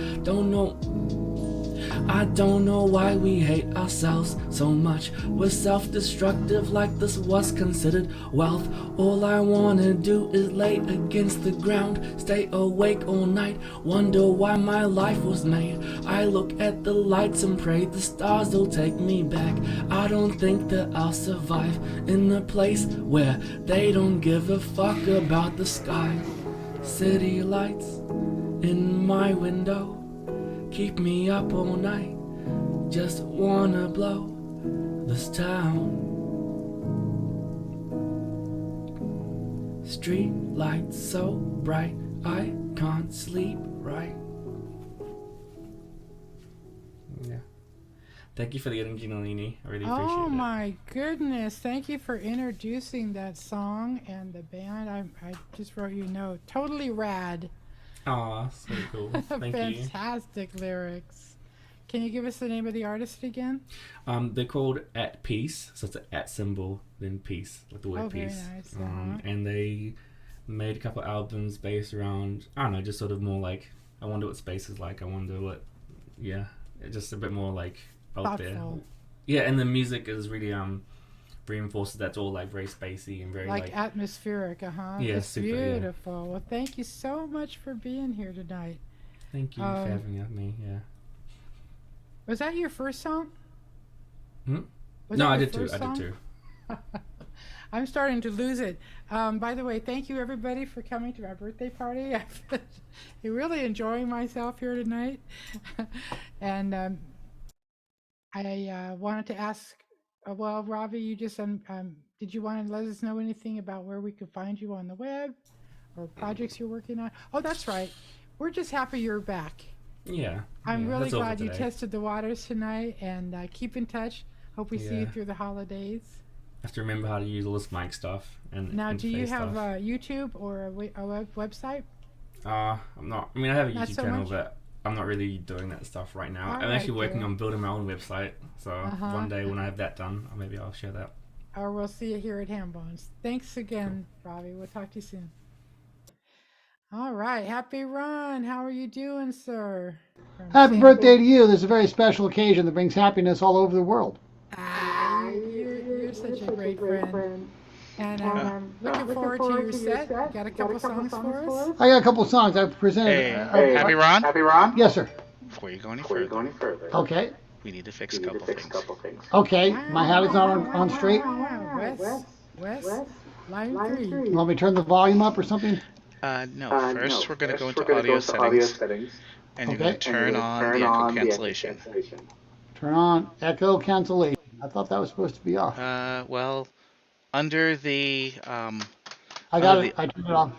I don't know why we hate ourselves so much. We're self-destructive like this was considered wealth. All I wanna do is lay against the ground, stay awake all night, wonder why my life was made. I look at the lights and pray the stars will take me back. I don't think that I'll survive in a place where they don't give a fuck about the sky. City lights in my window, keep me up all night. Just wanna blow this town. Street lights so bright, I can't sleep right. Yeah. Thank you for the energy, NALINI. I really appreciate Oh it. my goodness. Thank you for introducing that song and the band. I just wrote you a note. Totally rad. Aw, so cool. Thank you. Fantastic lyrics. Can you give us the name of the artist again? They're called At Peace, so it's an at symbol, then peace, like the word Oh, very peace. nice. And they made a couple albums based around, I don't know, just sort of more like, I wonder what space is like, I wonder what, yeah, just a bit more like out there. Thoughtful. Yeah, and the music is really reinforces that's all like very spacey and very Like atmospheric, Yeah, it's super, yeah. beautiful. Well, thank you so much for being here tonight. Thank you for having me, yeah. Was that your first song? Hmm? Was No, that I your did too. first I song? did too. I'm starting to lose it. By the way, thank you everybody for coming to my birthday party. I've been really enjoying myself here tonight. And I wanted to ask, well, Ravi, you just, did you want to let us know anything about where we could find you on the web or projects you're working on? Oh, that's right. We're just happy you're back. Yeah. I'm yeah, really that's all for glad you today. tested the waters tonight, and keep in touch. Hope we see you Yeah. through the holidays. I have to remember how to use all this mic stuff and Now, do you interface have stuff. YouTube or a website? I'm not. I mean, I have a Not YouTube so channel, much? but I'm not really doing that stuff right now. All I'm actually right, working dear. on building my own website. So Uh-huh. one day when I have that done, maybe I'll share that. Or we'll see you here at Hambones. Thanks again, Ravi. We'll talk to you soon. All right. Happy Ron. How are you doing, sir? From Happy San- birthday to you. This is a very special occasion that brings happiness all over the world. You're such a great friend. And I'm looking forward to your set. You got a couple songs for us? I got a couple songs I've presented. Happy Ron? Yes, sir. Before you go any further, Okay. we need to fix a couple things. Okay. My hat is not on straight. Wes, line 3. You want me to turn the volume up or something? No, first we're going to go into audio settings, and you're going to turn on the echo cancellation. Turn on echo cancellation. I thought that was supposed to be off. Well, under the I got it. I turned it off.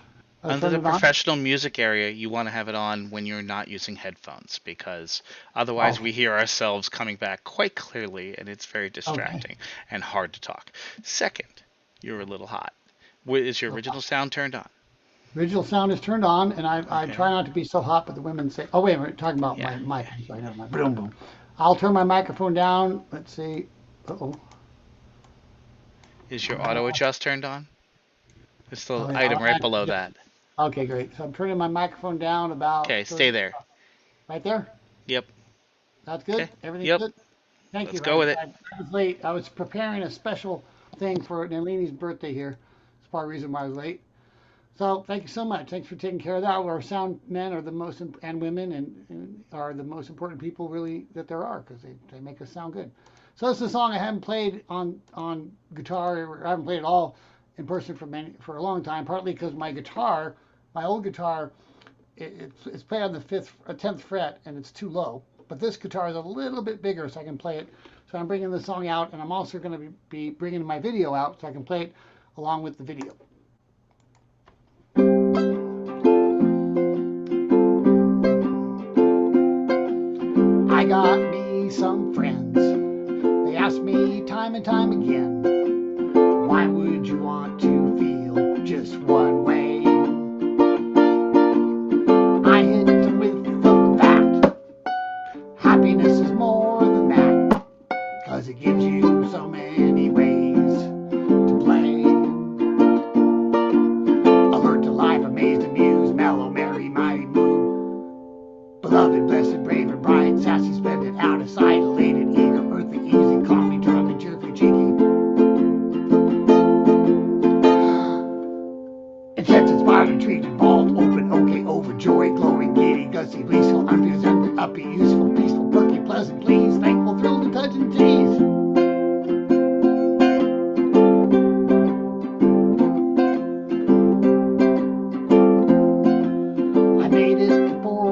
I under turned the it on. professional music area, you want to have it on when you're not using headphones, because otherwise we hear ourselves coming back quite clearly, and it's very distracting and hard to talk. Second, you're a little hot. Is your original sound turned on? Original sound is turned on, and I Okay. try not to be so hot, but the women say, oh, wait a minute, talking about Yeah. my mic. I'm sorry, never mind. Boom, boom. I'll turn my microphone down. Let's see. Uh-oh. Is your auto adjust turned on? It's the Oh, yeah, item right I- below that. Okay, great. So I'm turning my microphone down about... Okay, stay there. Right there? Yep. That's good? Okay. Everything's Yep. good? Thank you. Let's go with it. I was late. I was preparing a special thing for NALINI's birthday here. That's part of the reason why I was late. So thank you so much. Thanks for taking care of that. Our sound men are the most, and women and are the most important people really that there are, because they make us sound good. So this is a song I haven't played on guitar, or I haven't played it all in person for a long time, partly because my guitar, my old guitar, it's played on the 10th fret, and it's too low. But this guitar is a little bit bigger, so I can play it. So I'm bringing the song out, and I'm also going to be bringing my video out, so I can play it along with the video. I got me some friends. They ask me time and time again, why would you want to feel just one way? I hit them with the fact, happiness is more than that, 'cause it gives you so many ways to play. Alert to life, amazed, amused, mellow, merry, mighty mood. Beloved, blessed, brave, and bright, sassy, splendid, out of sight, elated, eager, earthly, easy, calmly, charming, cheerfully, cheeky. Intense, inspired, intrigued, involved, open, okay, overjoyed, glowing, giddy, gusty, blissful, unpresentable, upbeat, useful, peaceful, perky, pleasant, pleased, thankful, thrilled, to touch and tease. I made it for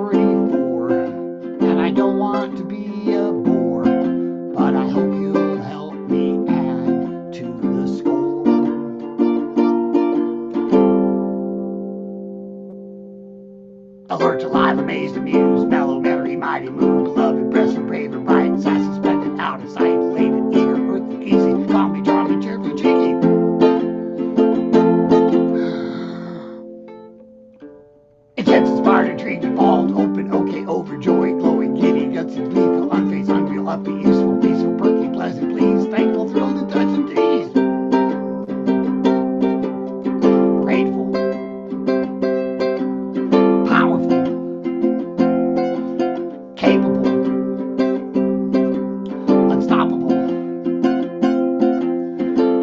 Alert, alive, amazed, amused, mellow, memory, mighty, moved, beloved, pressing, brave, and bright, sass, suspended, out of sight, elated, eager, earthly, easy, calmly, charming, cheerfully, cheeky. Intense, inspired, intrigued, involved, open, okay, overjoyed, glowing, giddy, gutsy, gleeful, unfazed, unreal, upbeat, useful, peaceful, perky, pleasant, pleased, thankful, thrilled, and touched, and teased. Grateful, powerful, capable, unstoppable.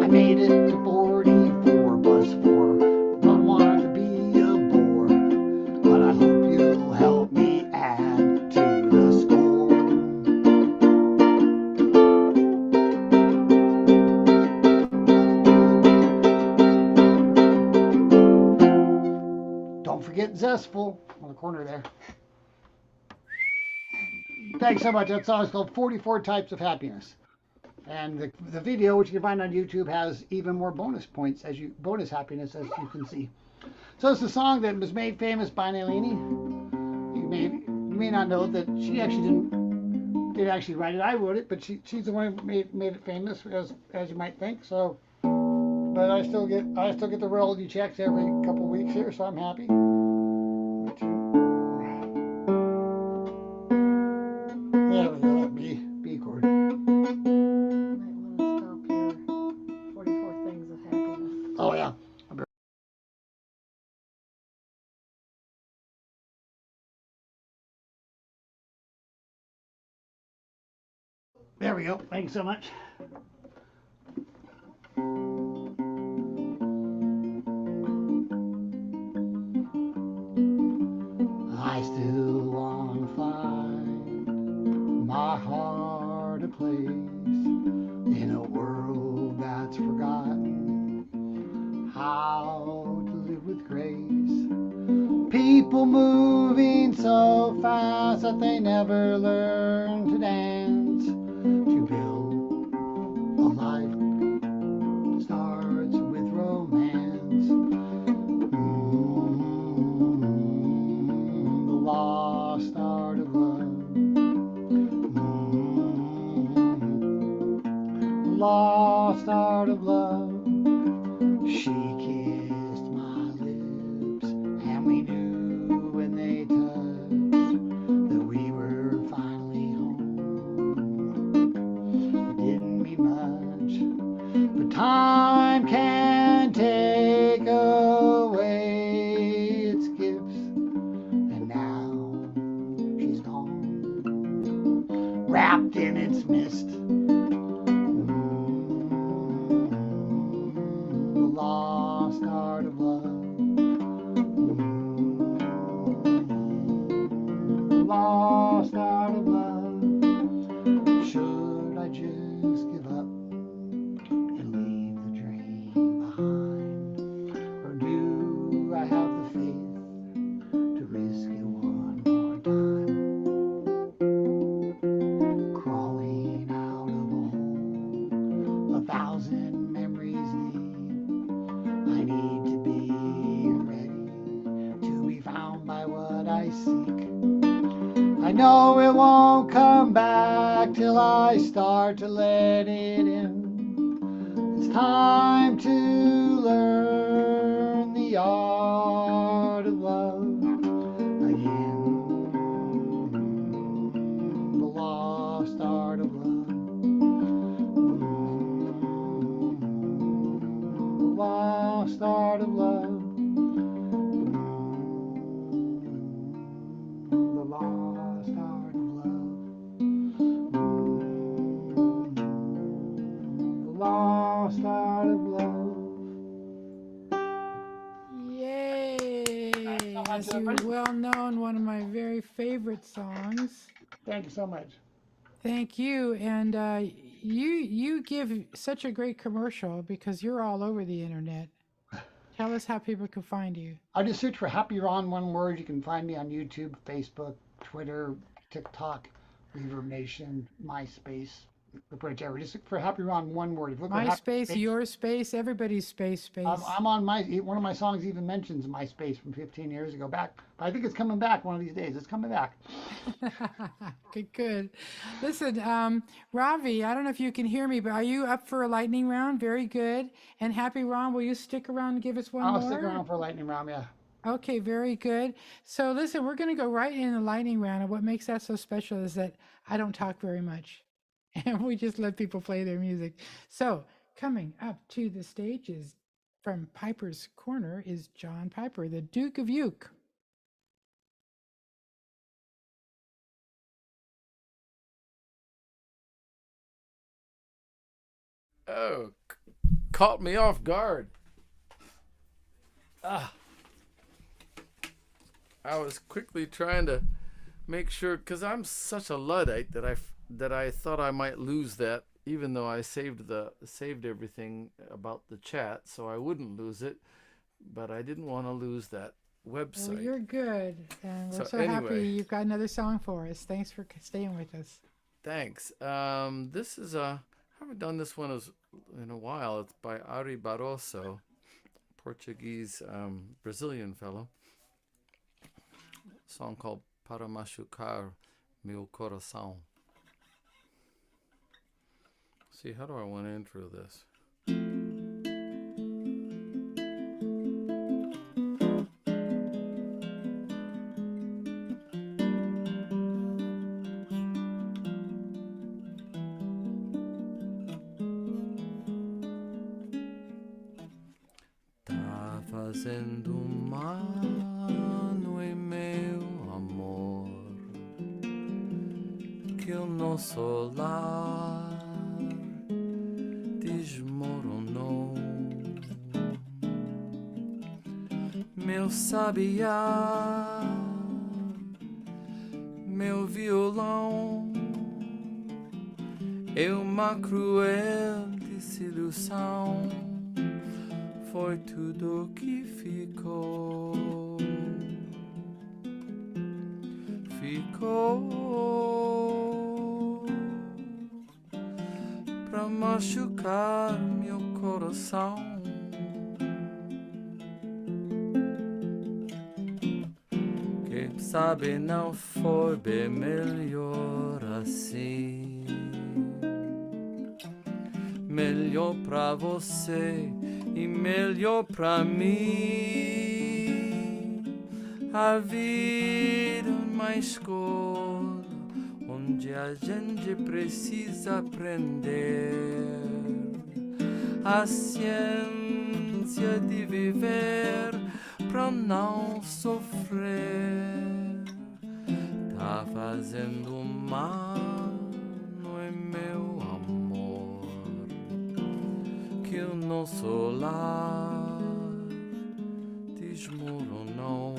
I made it to 44 plus 4. Don't want to be a bore, but I hope you'll help me add to the score. Don't forget Zestful on the corner there. Thanks so much. That song is called 44 Types of Happiness. And the video, which you can find on YouTube, has even more bonus points, bonus happiness, as you can see. So it's a song that was made famous by NALINI. You may not know that she actually didn't actually write it. I wrote it, but she's the one who made it famous, as you might think. So, but I still get the royalty checks every couple of weeks here, so I'm happy. There we go. That B chord. Oh yeah. There we go. Thanks so much. I still want to find my heart a place in a world that's forgotten how to live with grace. People moving so fast that they never learn to dance. To build a life starts with romance. The lost art of love. The lost art of love. She kissed my lips, and we knew when they touched that we were finally home. It didn't mean much, but time can take away its gifts, and now she's gone, wrapped in its mist. The lost art of love. The lost art of love. Should I just give up and leave the dream behind, or do I have the faith to risk it one more time? Crawling out of a hole 1,000 memories lead. I need to be ready to be found by what I seek. I know it won't come back till I start to let it in. It's time to learn the art of love again. The lost art of love. The lost art of love. The lost art of love. The lost art of love. Yay! As you well known, one of my very favorite songs. Thank you so much. Thank you, and you give such a great commercial because you're all over the internet. Tell us how people can find you. I just search for Happy Ron, one word. You can find me on YouTube, Facebook, Twitter, TikTok, Reverb Nation, MySpace, For pretty ever. Just for Happy Ron, one word. If you look My at Happy space, your space, everybody's space. I'm on my, one of my songs even mentions MySpace from 15 years ago back. But I think it's coming back one of these days. It's coming back. Good. Listen, Ravi, I don't know if you can hear me, but are you up for a lightning round? Very good. And Happy Ron, will you stick around and give us one I'll more? stick around for a lightning round, yeah. Okay, very good. So listen, we're going to go right in the lightning round. And what makes that so special is that I don't talk very much. And we just let people play their music. So coming up to the stage is from Piper's Corner is John Peiffer, the Duke of Uke. Oh, caught me off guard. I was quickly trying to make sure, because I'm such a Luddite that I thought I might lose that, even though I saved everything about the chat, so I wouldn't lose it. But I didn't want to lose that website. Well, you're good. And we're So so happy anyway. you've got another song for us. Thanks for staying with us. Thanks. This is I haven't done this one in a while. It's by Ari Barroso, Portuguese Brazilian fellow. A song called Para Machucar Meu Coração. See, how do I want to intro this? Tá fazendo mano em meu amor, que o nosso lar desmoronou. Meu sabiá, meu violão, é uma cruel desilusão. Foi tudo que ficou. Ficou pra machucar meu coração. Quem sabe não foi bem melhor assim. Melhor pra você e melhor pra mim. A vida é uma escola onde a gente precisa aprender a ciência de viver pra não sofrer. Tá fazendo mal em meu amor, que o nosso lar desmoronou.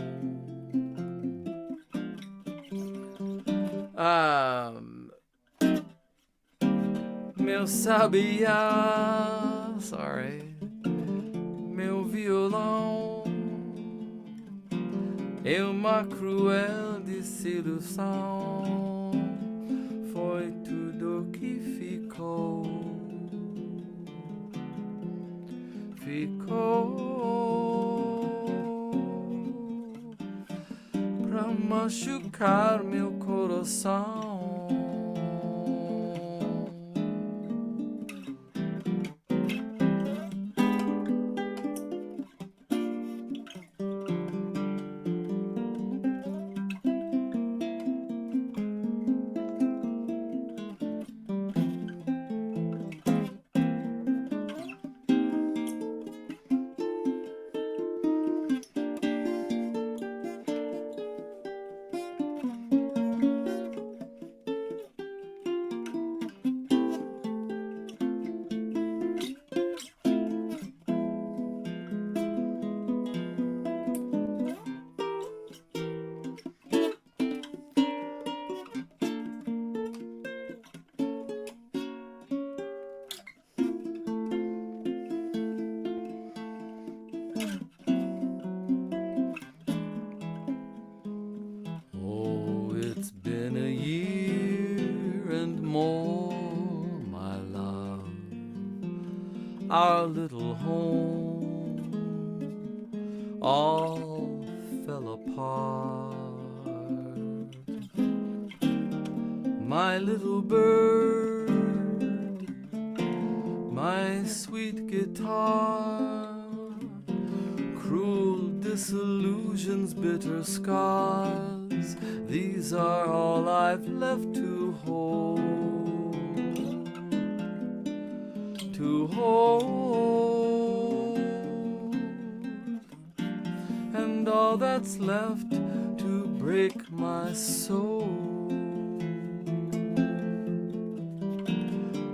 Meu sabiá, sorry, meu violão, é uma cruel desilusão. Foi tudo que ficou. Ficou pra machucar meu coração. our little home all fell apart. My little bird, my sweet guitar, cruel disillusions, bitter scars, these are all I've left to hold. To hold, and all that's left to break my soul.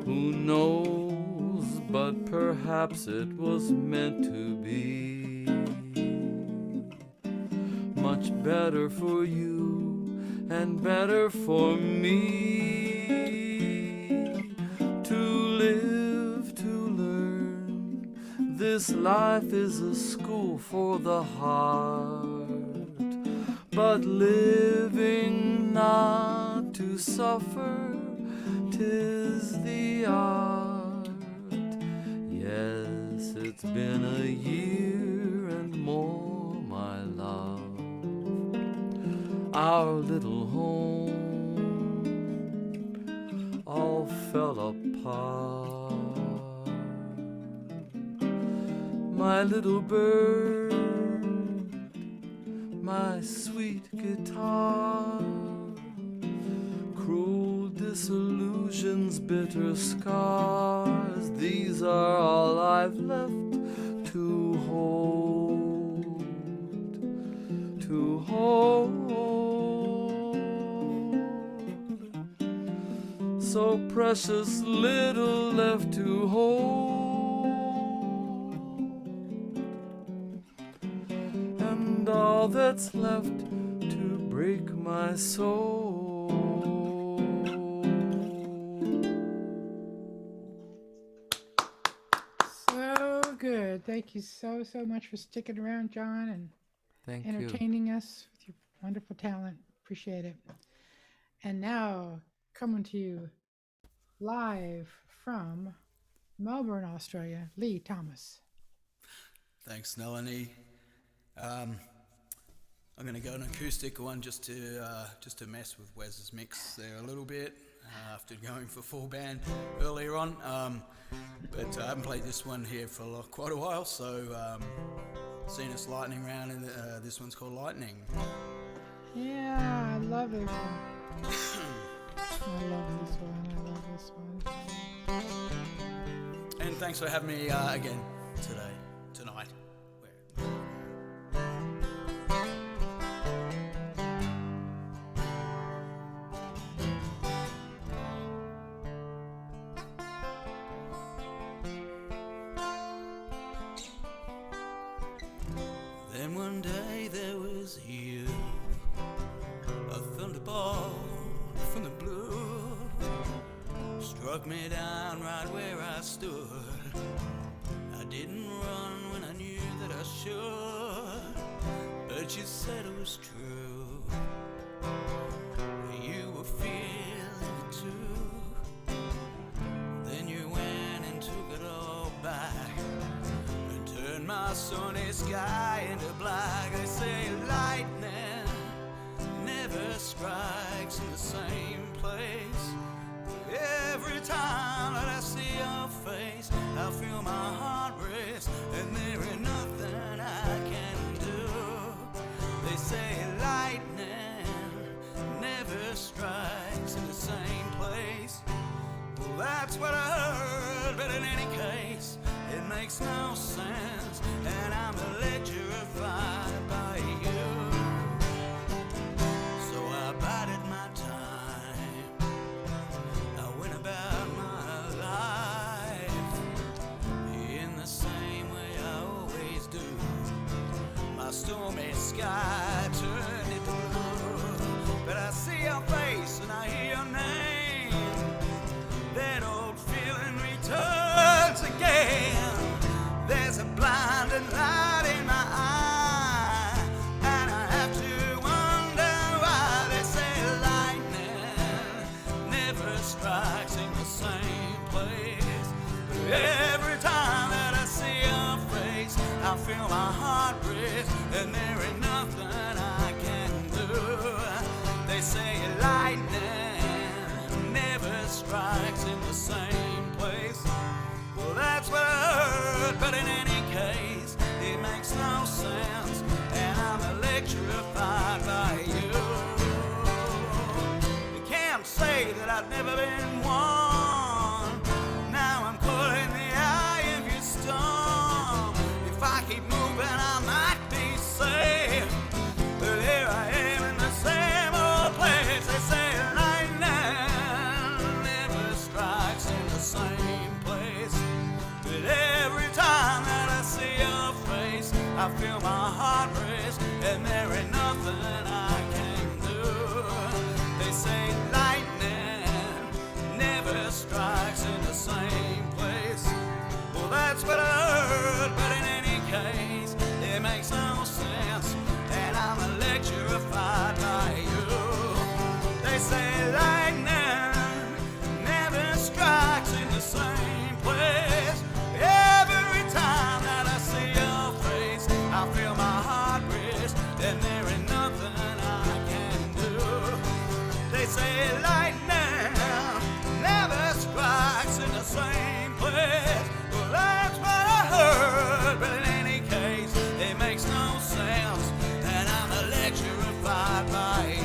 Who knows, but perhaps it was meant to be. Much better for you and better for me to live, to learn. This life is a school for the heart, but living not to suffer, 'tis the art. Yes, it's been a year and more, my love. Our little home all fell apart. My little bird, my sweet guitar, cruel disillusions, bitter scars, these are all I've left to hold, to hold. So precious little left to hold, and all that's left to break my soul. So good. Thank you so much for sticking around, John, and Thank you. entertaining us with your wonderful talent. Appreciate it. And now, coming to you live from Melbourne, Australia, Leigh Thomas. Thanks, Nalini. I'm going to go an acoustic one just to mess with Wes's mix there a little bit after going for full band earlier on. But I haven't played this one here for quite a while, so seen us lightning round, and this one's called Lightning. Yeah, I love it. I love this one. I love this one. And thanks for having me again tonight. Then one day there was you, a thunderbolt from the blue, struck me down right where I stood. I didn't run when I knew that I should, but you said it was true. You were feeling it too. Then you went and took it all back and turned my sunny sky into black. They say lightning never strikes in the same place. Every time that I see your face, I feel my heart race, and there ain't nothing I can do. They say lightning never strikes in the same place. Well, that's what I heard, but in any case, it makes no sense, and I'm electrified by you. So I bided my time, I went about my life in the same way I always do. My stormy sky turned They say lightning never strikes in the same place. Well, that's what I heard, but in any case, it makes no sense, and I'm electrified by you. You can't say that I've never been one. Now I'm caught in the eye of your storm. If I keep moving, I might be safe, but here I am in the same old place. They say lightning never strikes in the same place, but every time that I see your face, I feel my heart race, and there ain't nothing I can do. They say lightning never strikes in the same place. Well, that's what I heard, but in any case, it makes no sense, and I'm electrified by you. They say lightning never strikes in the same place. Every time that I see your face, I feel my heart race, and there ain't nothing I can do. They say lightning never strikes in the same place. Well, that's what I heard, but in any case, it makes no sense, and I'm electrified by you.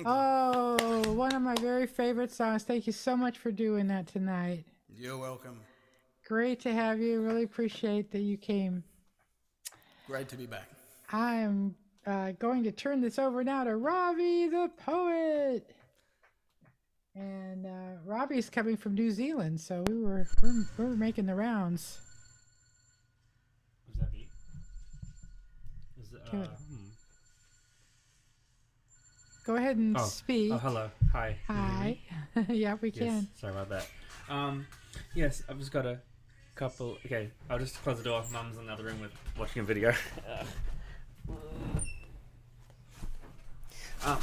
Oh, one of my very favorite songs. Thank you so much for doing that tonight. You're welcome. Great to have you. Really appreciate that you came. Great to be back. I am going to turn this over now to Ravi the poet. And Ravi's coming from New Zealand, so we're making the rounds. Was that beat? Is it, Good. Go ahead and speak. Oh, hello. Hi. Hi. Yeah, we can. Yes, sorry about that. Yes, I've just got a couple. Okay, I'll just close the door. Mum's in another room with watching a video.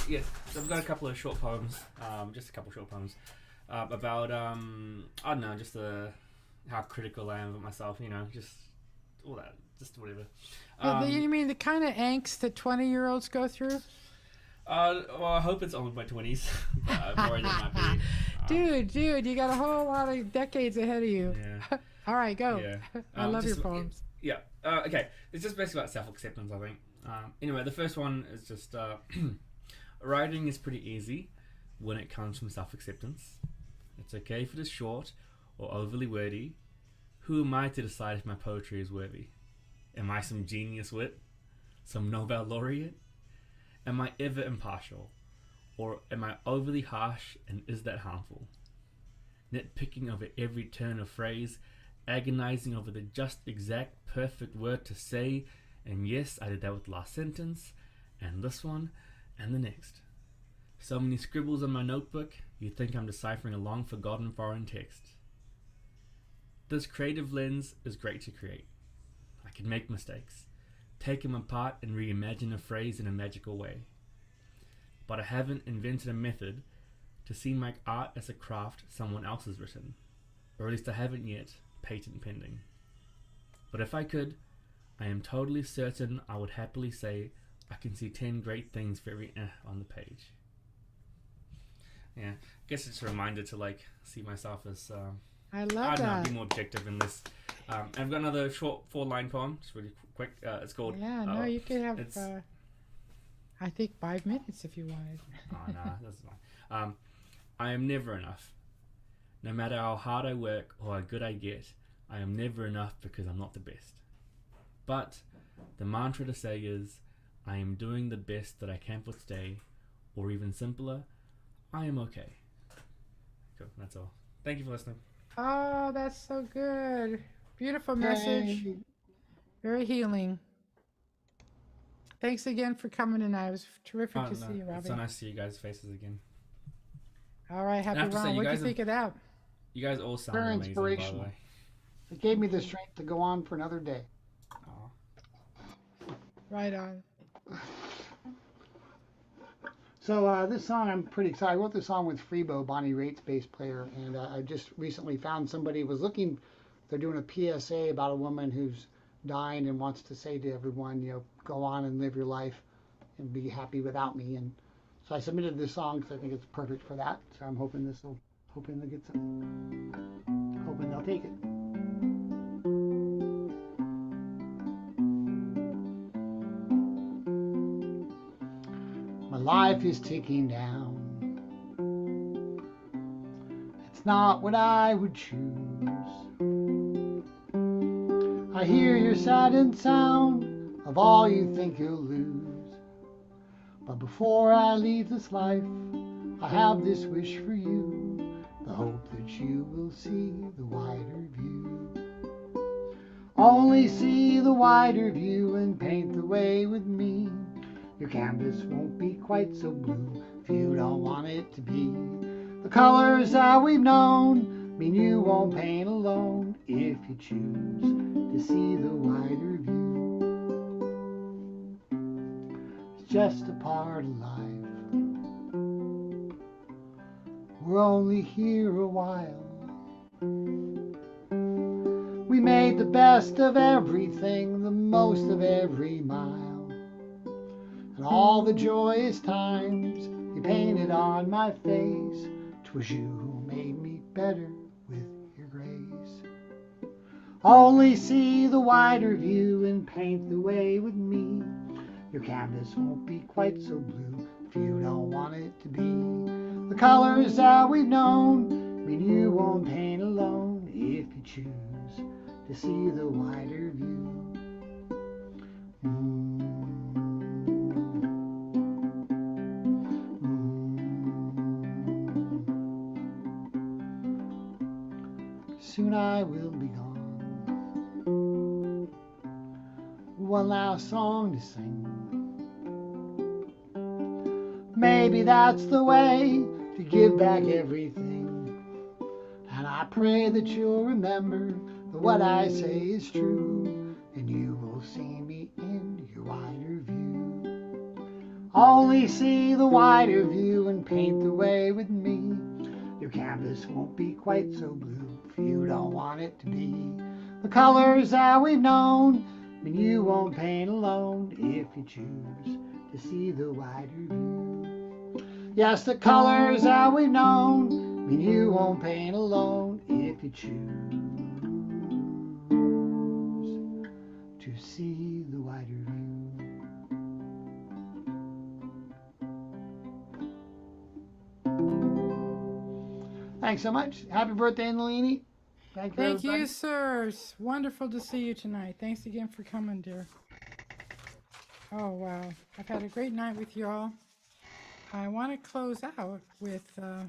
Yes, so I've got a couple of short poems. Just a couple short poems about I don't know, just how critical I am of myself. You know, just all that, just whatever. You mean the kind of angst that 20-year-olds go through? Well, I hope it's only my 20s, but I'm worried it might be. Dude, you got a whole lot of decades ahead of you. Yeah. All right, go. Yeah. I love your poems. Yeah. Okay. It's just basically about self-acceptance, I think. Anyway, the first one is just writing is pretty easy when it comes from self-acceptance. It's okay if it is short or overly wordy. Who am I to decide if my poetry is worthy? Am I some genius wit? Some Nobel laureate? Am I ever impartial? Or am I overly harsh, and is that harmful? Nitpicking over every turn of phrase, agonizing over the just exact perfect word to say, and yes, I did that with the last sentence, and this one, and the next. So many scribbles on my notebook, you'd think I'm deciphering a long forgotten foreign text. This creative lens is great to create. I can make mistakes, take them apart and reimagine a phrase in a magical way. But I haven't invented a method to see my art as a craft someone else has written, or at least I haven't yet, patent pending. But if I could, I am totally certain I would happily say I can see 10 great things very on the page. Yeah, I guess it's a reminder to like see myself as I love I don't know, that. be more objective in this. And I've got another short 4-line poem, just really quick. It's called. Yeah, no, you could have. it's- I think 5 minutes if you wanted. Oh no, that's fine. I am never enough. No matter how hard I work or how good I get, I am never enough because I'm not the best. But the mantra to say is, I am doing the best that I can for today, or even simpler, I am okay. Cool, that's all. Thank you for listening. Oh, that's so good. Beautiful message. Yay. Very healing. Thanks again for coming tonight. It was terrific to see you, Robbie. It's so nice to see you guys' faces again. All right, I happy have to say, round. you What do you guys think of that? You guys all sound Very amazing, by the inspirational. way. It gave me the strength to go on for another day. Right on. So this song, I'm pretty excited. I wrote this song with Freebo, Bonnie Raitt's bass player, and I just recently found somebody was looking. They're doing a PSA about a woman who's dying and wants to say to everyone, go on and live your life and be happy without me. And so I submitted this song because I think it's perfect for that. So I'm hoping hoping they'll get some, hoping they'll take it. My life is ticking down. It's not what I would choose. I hear your saddened sound of all you think you'll lose. But before I leave this life, I have this wish for you, the hope that you will see the wider view. Only see the wider view and paint the way with me. Your canvas won't be quite so blue if you don't want it to be. The colors that we've known mean you won't paint alone if you choose to see the wider view. It's just a part of life. We're only here a while. We made the best of everything, the most of every mile. And all the joyous times you painted on my face, 'twas you who made me better with your grace. Only see the wider view and paint the way with me. Your canvas won't be quite so blue if you don't want it to be. The colors that we've known mean you won't paint alone if you choose to see the wider view. Soon I will be gone. One last song to sing. Maybe that's the way to give back everything. And I pray that you'll remember that what I say is true, and you will see me in your wider view. Only see the wider view and paint the way with me. Your canvas won't be quite so blue if you don't want it to be. The colors that we've known mean you won't paint alone if you choose to see the wider view. Yes, the colors that we've known mean you won't paint alone if you choose to see the wider view. Thanks so much. Happy birthday, NALINI. Thank everybody. you, sir. It's wonderful to see you tonight. Thanks again for coming, dear. Oh, wow. I've had a great night with you all. I want to close out with a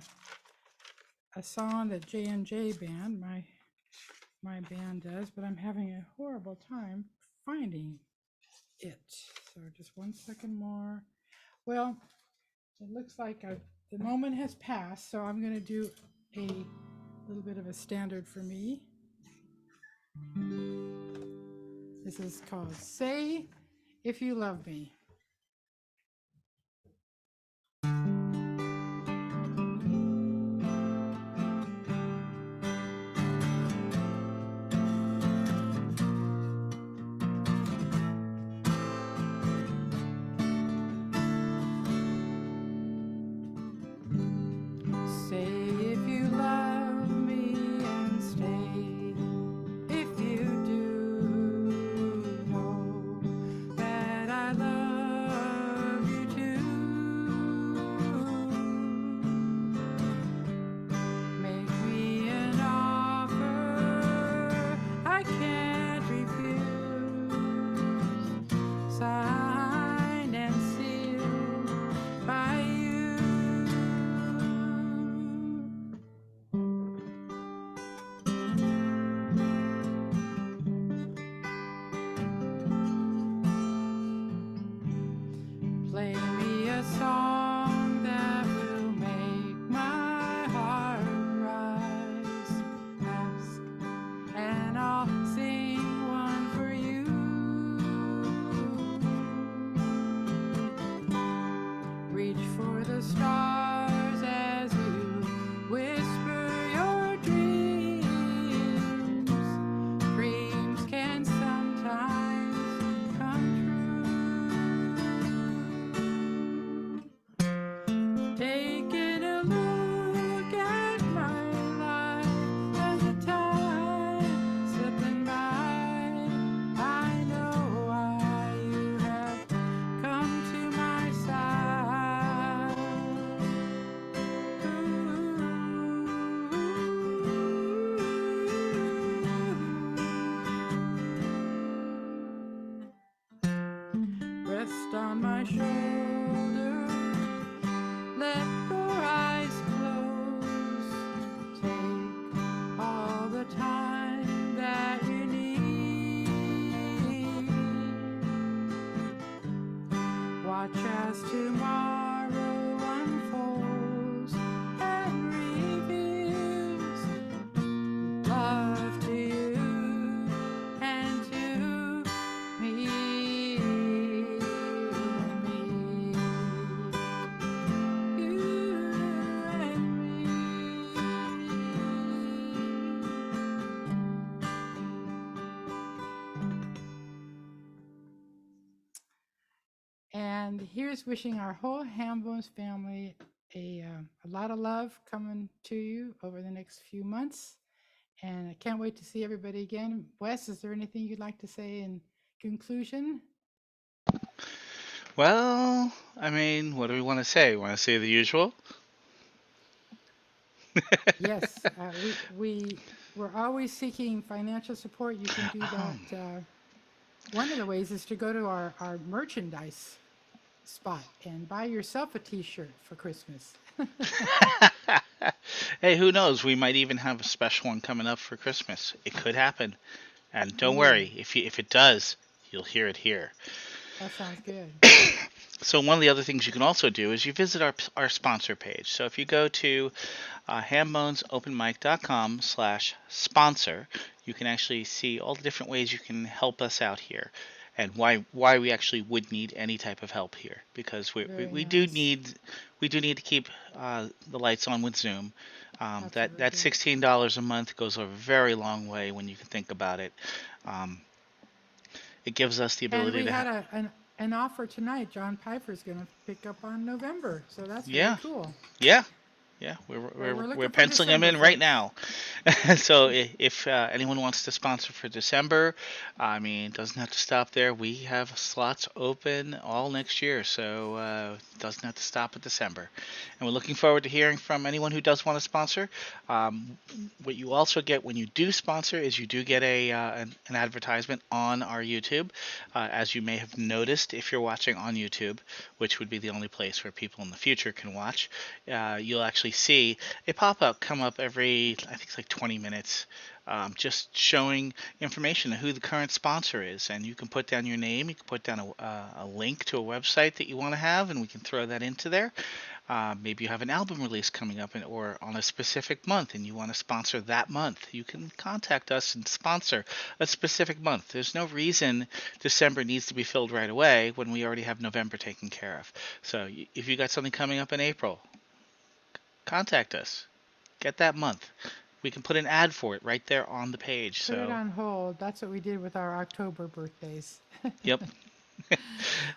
song that JNJ Band, my band does, but I'm having a horrible time finding it. So just 1 second more. Well, it looks like the moment has passed, so I'm going to do a little bit of a standard for me. This is called Say If You Love Me. Say if you love me and stay. If you do know that I love rest on my shoulder. Let your eyes close. Take all the time that you need. Watch as tomorrow unfolds and reveals love to you and to me, you and me. And here's wishing our whole Hambone's family a lot of love coming to you over the next few months. And I can't wait to see everybody again. Wes, is there anything you'd like to say in conclusion? Well, I mean, what do we want to say? Want to say the usual? Yes, we're always seeking financial support. You can do that. One of the ways is to go to our merchandise spot and buy yourself a T-shirt for Christmas. Hey, who knows? We might even have a special one coming up for Christmas. It could happen. And don't Ooh, worry, if it does, you'll hear it here. that sounds good. So one of the other things you can also do is you visit our sponsor page. So if you go to hambonesopenmic.com/sponsor, you can actually see all the different ways you can help us out here, and why we actually would need any type of help here, because we Very do nice. need to keep the lights on with Zoom. That Absolutely. $16 a month goes a very long way when you can think about it. It gives us the And ability we to had an offer tonight. John Peiffer's going to pick up on November, so that's really yeah. cool. Yeah, We're we're looking for penciling them in December, right folks. now. So if anyone wants to sponsor for December, I mean, it doesn't have to stop there. We have slots open all next year, so it doesn't have to stop at December. And we're looking forward to hearing from anyone who does want to sponsor. What you also get when you do sponsor is you do get an advertisement on our YouTube. As you may have noticed, if you're watching on YouTube, which would be the only place where people in the future can watch, you'll actually see a pop-up come up every, I think it's like 20 minutes, just showing information of who the current sponsor is. And you can put down your name, you can put down a link to a website that you want to have, and we can throw that into there. Maybe you have an album release coming up or on a specific month and you want to sponsor that month. You can contact us and sponsor a specific month. There's no reason December needs to be filled right away when we already have November taken care of. So if you got something coming up in April, contact us. Get that month. We can put an ad for it right there on the page. Put it So, on hold. That's what we did with our October birthdays. yep.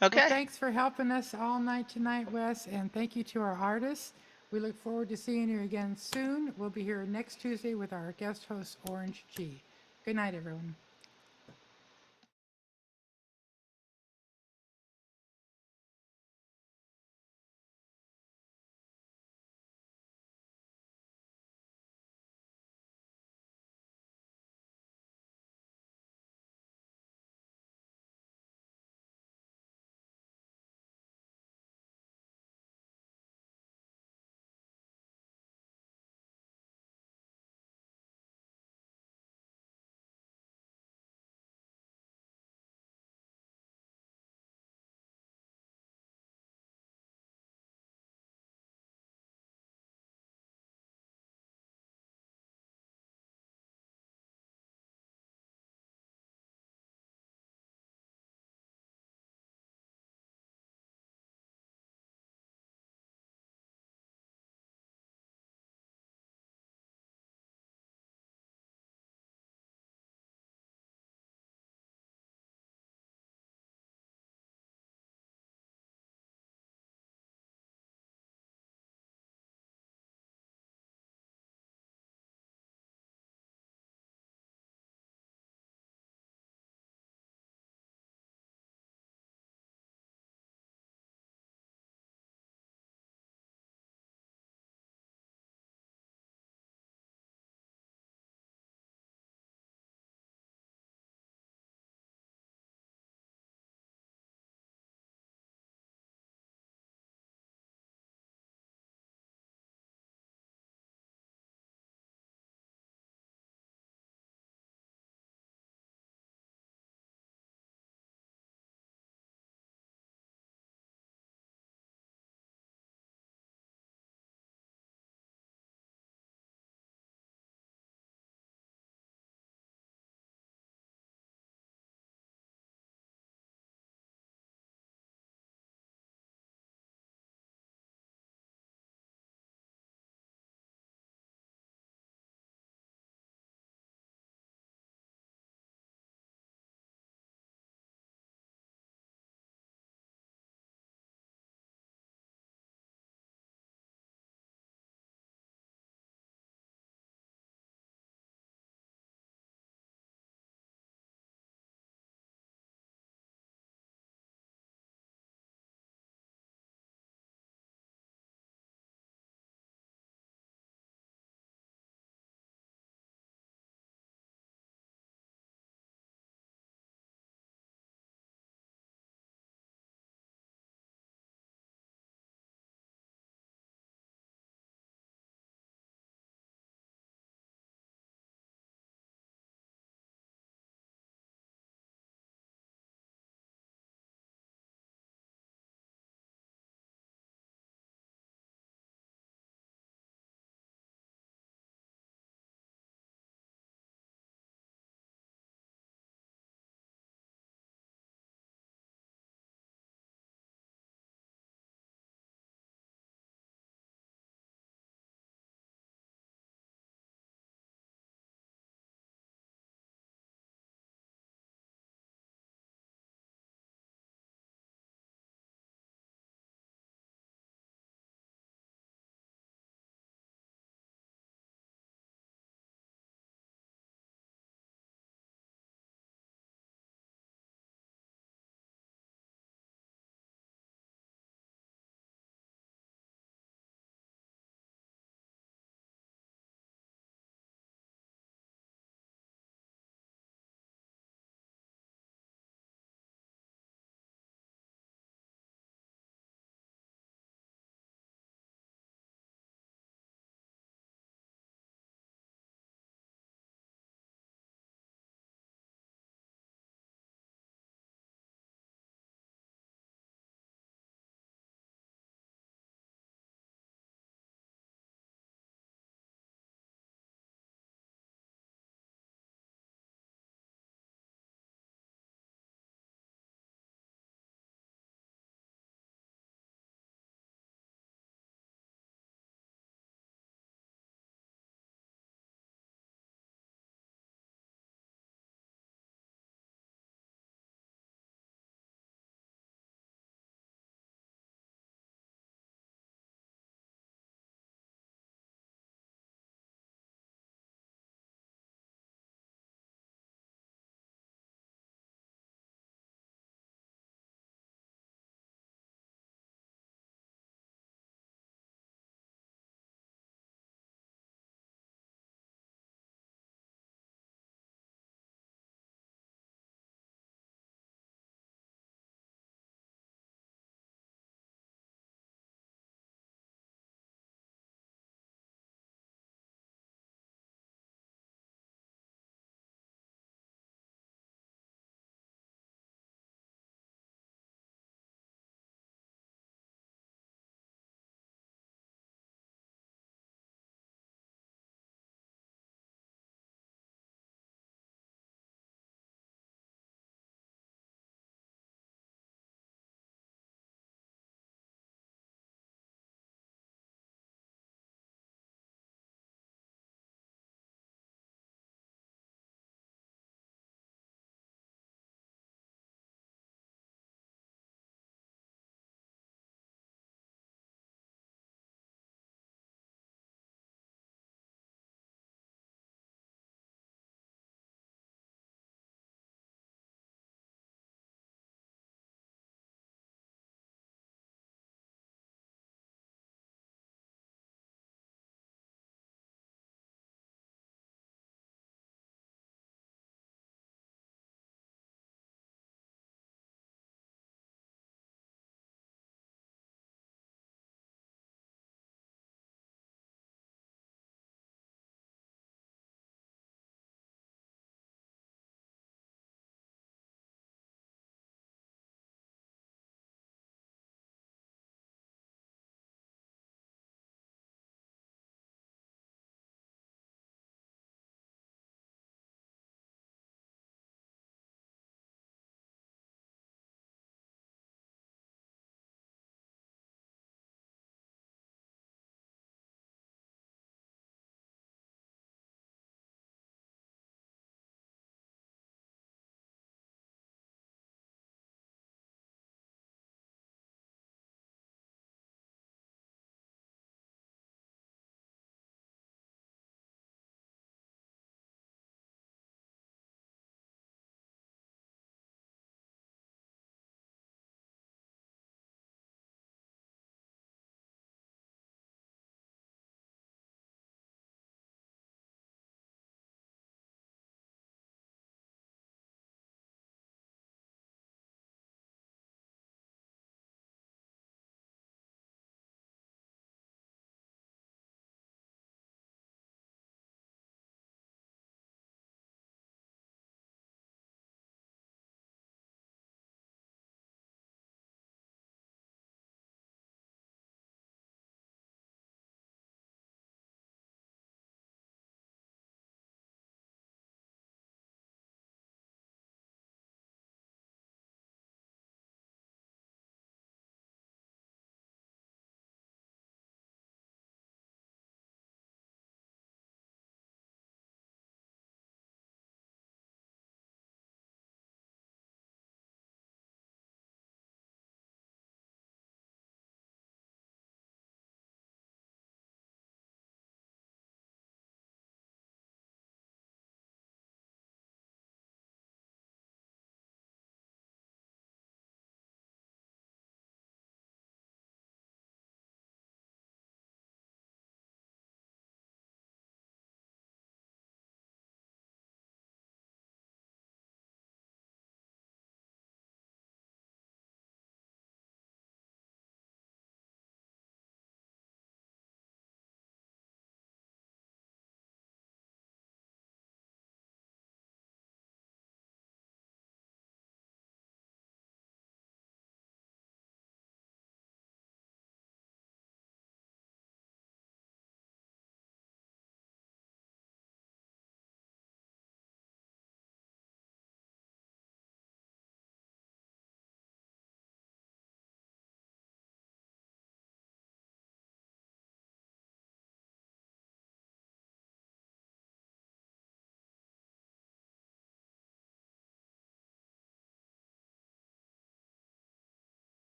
Well, Okay. thanks for helping us all night tonight, Wes, and thank you to our artists. We look forward to seeing you again soon. We'll be here next Tuesday with our guest host, Orange G. Good night, everyone.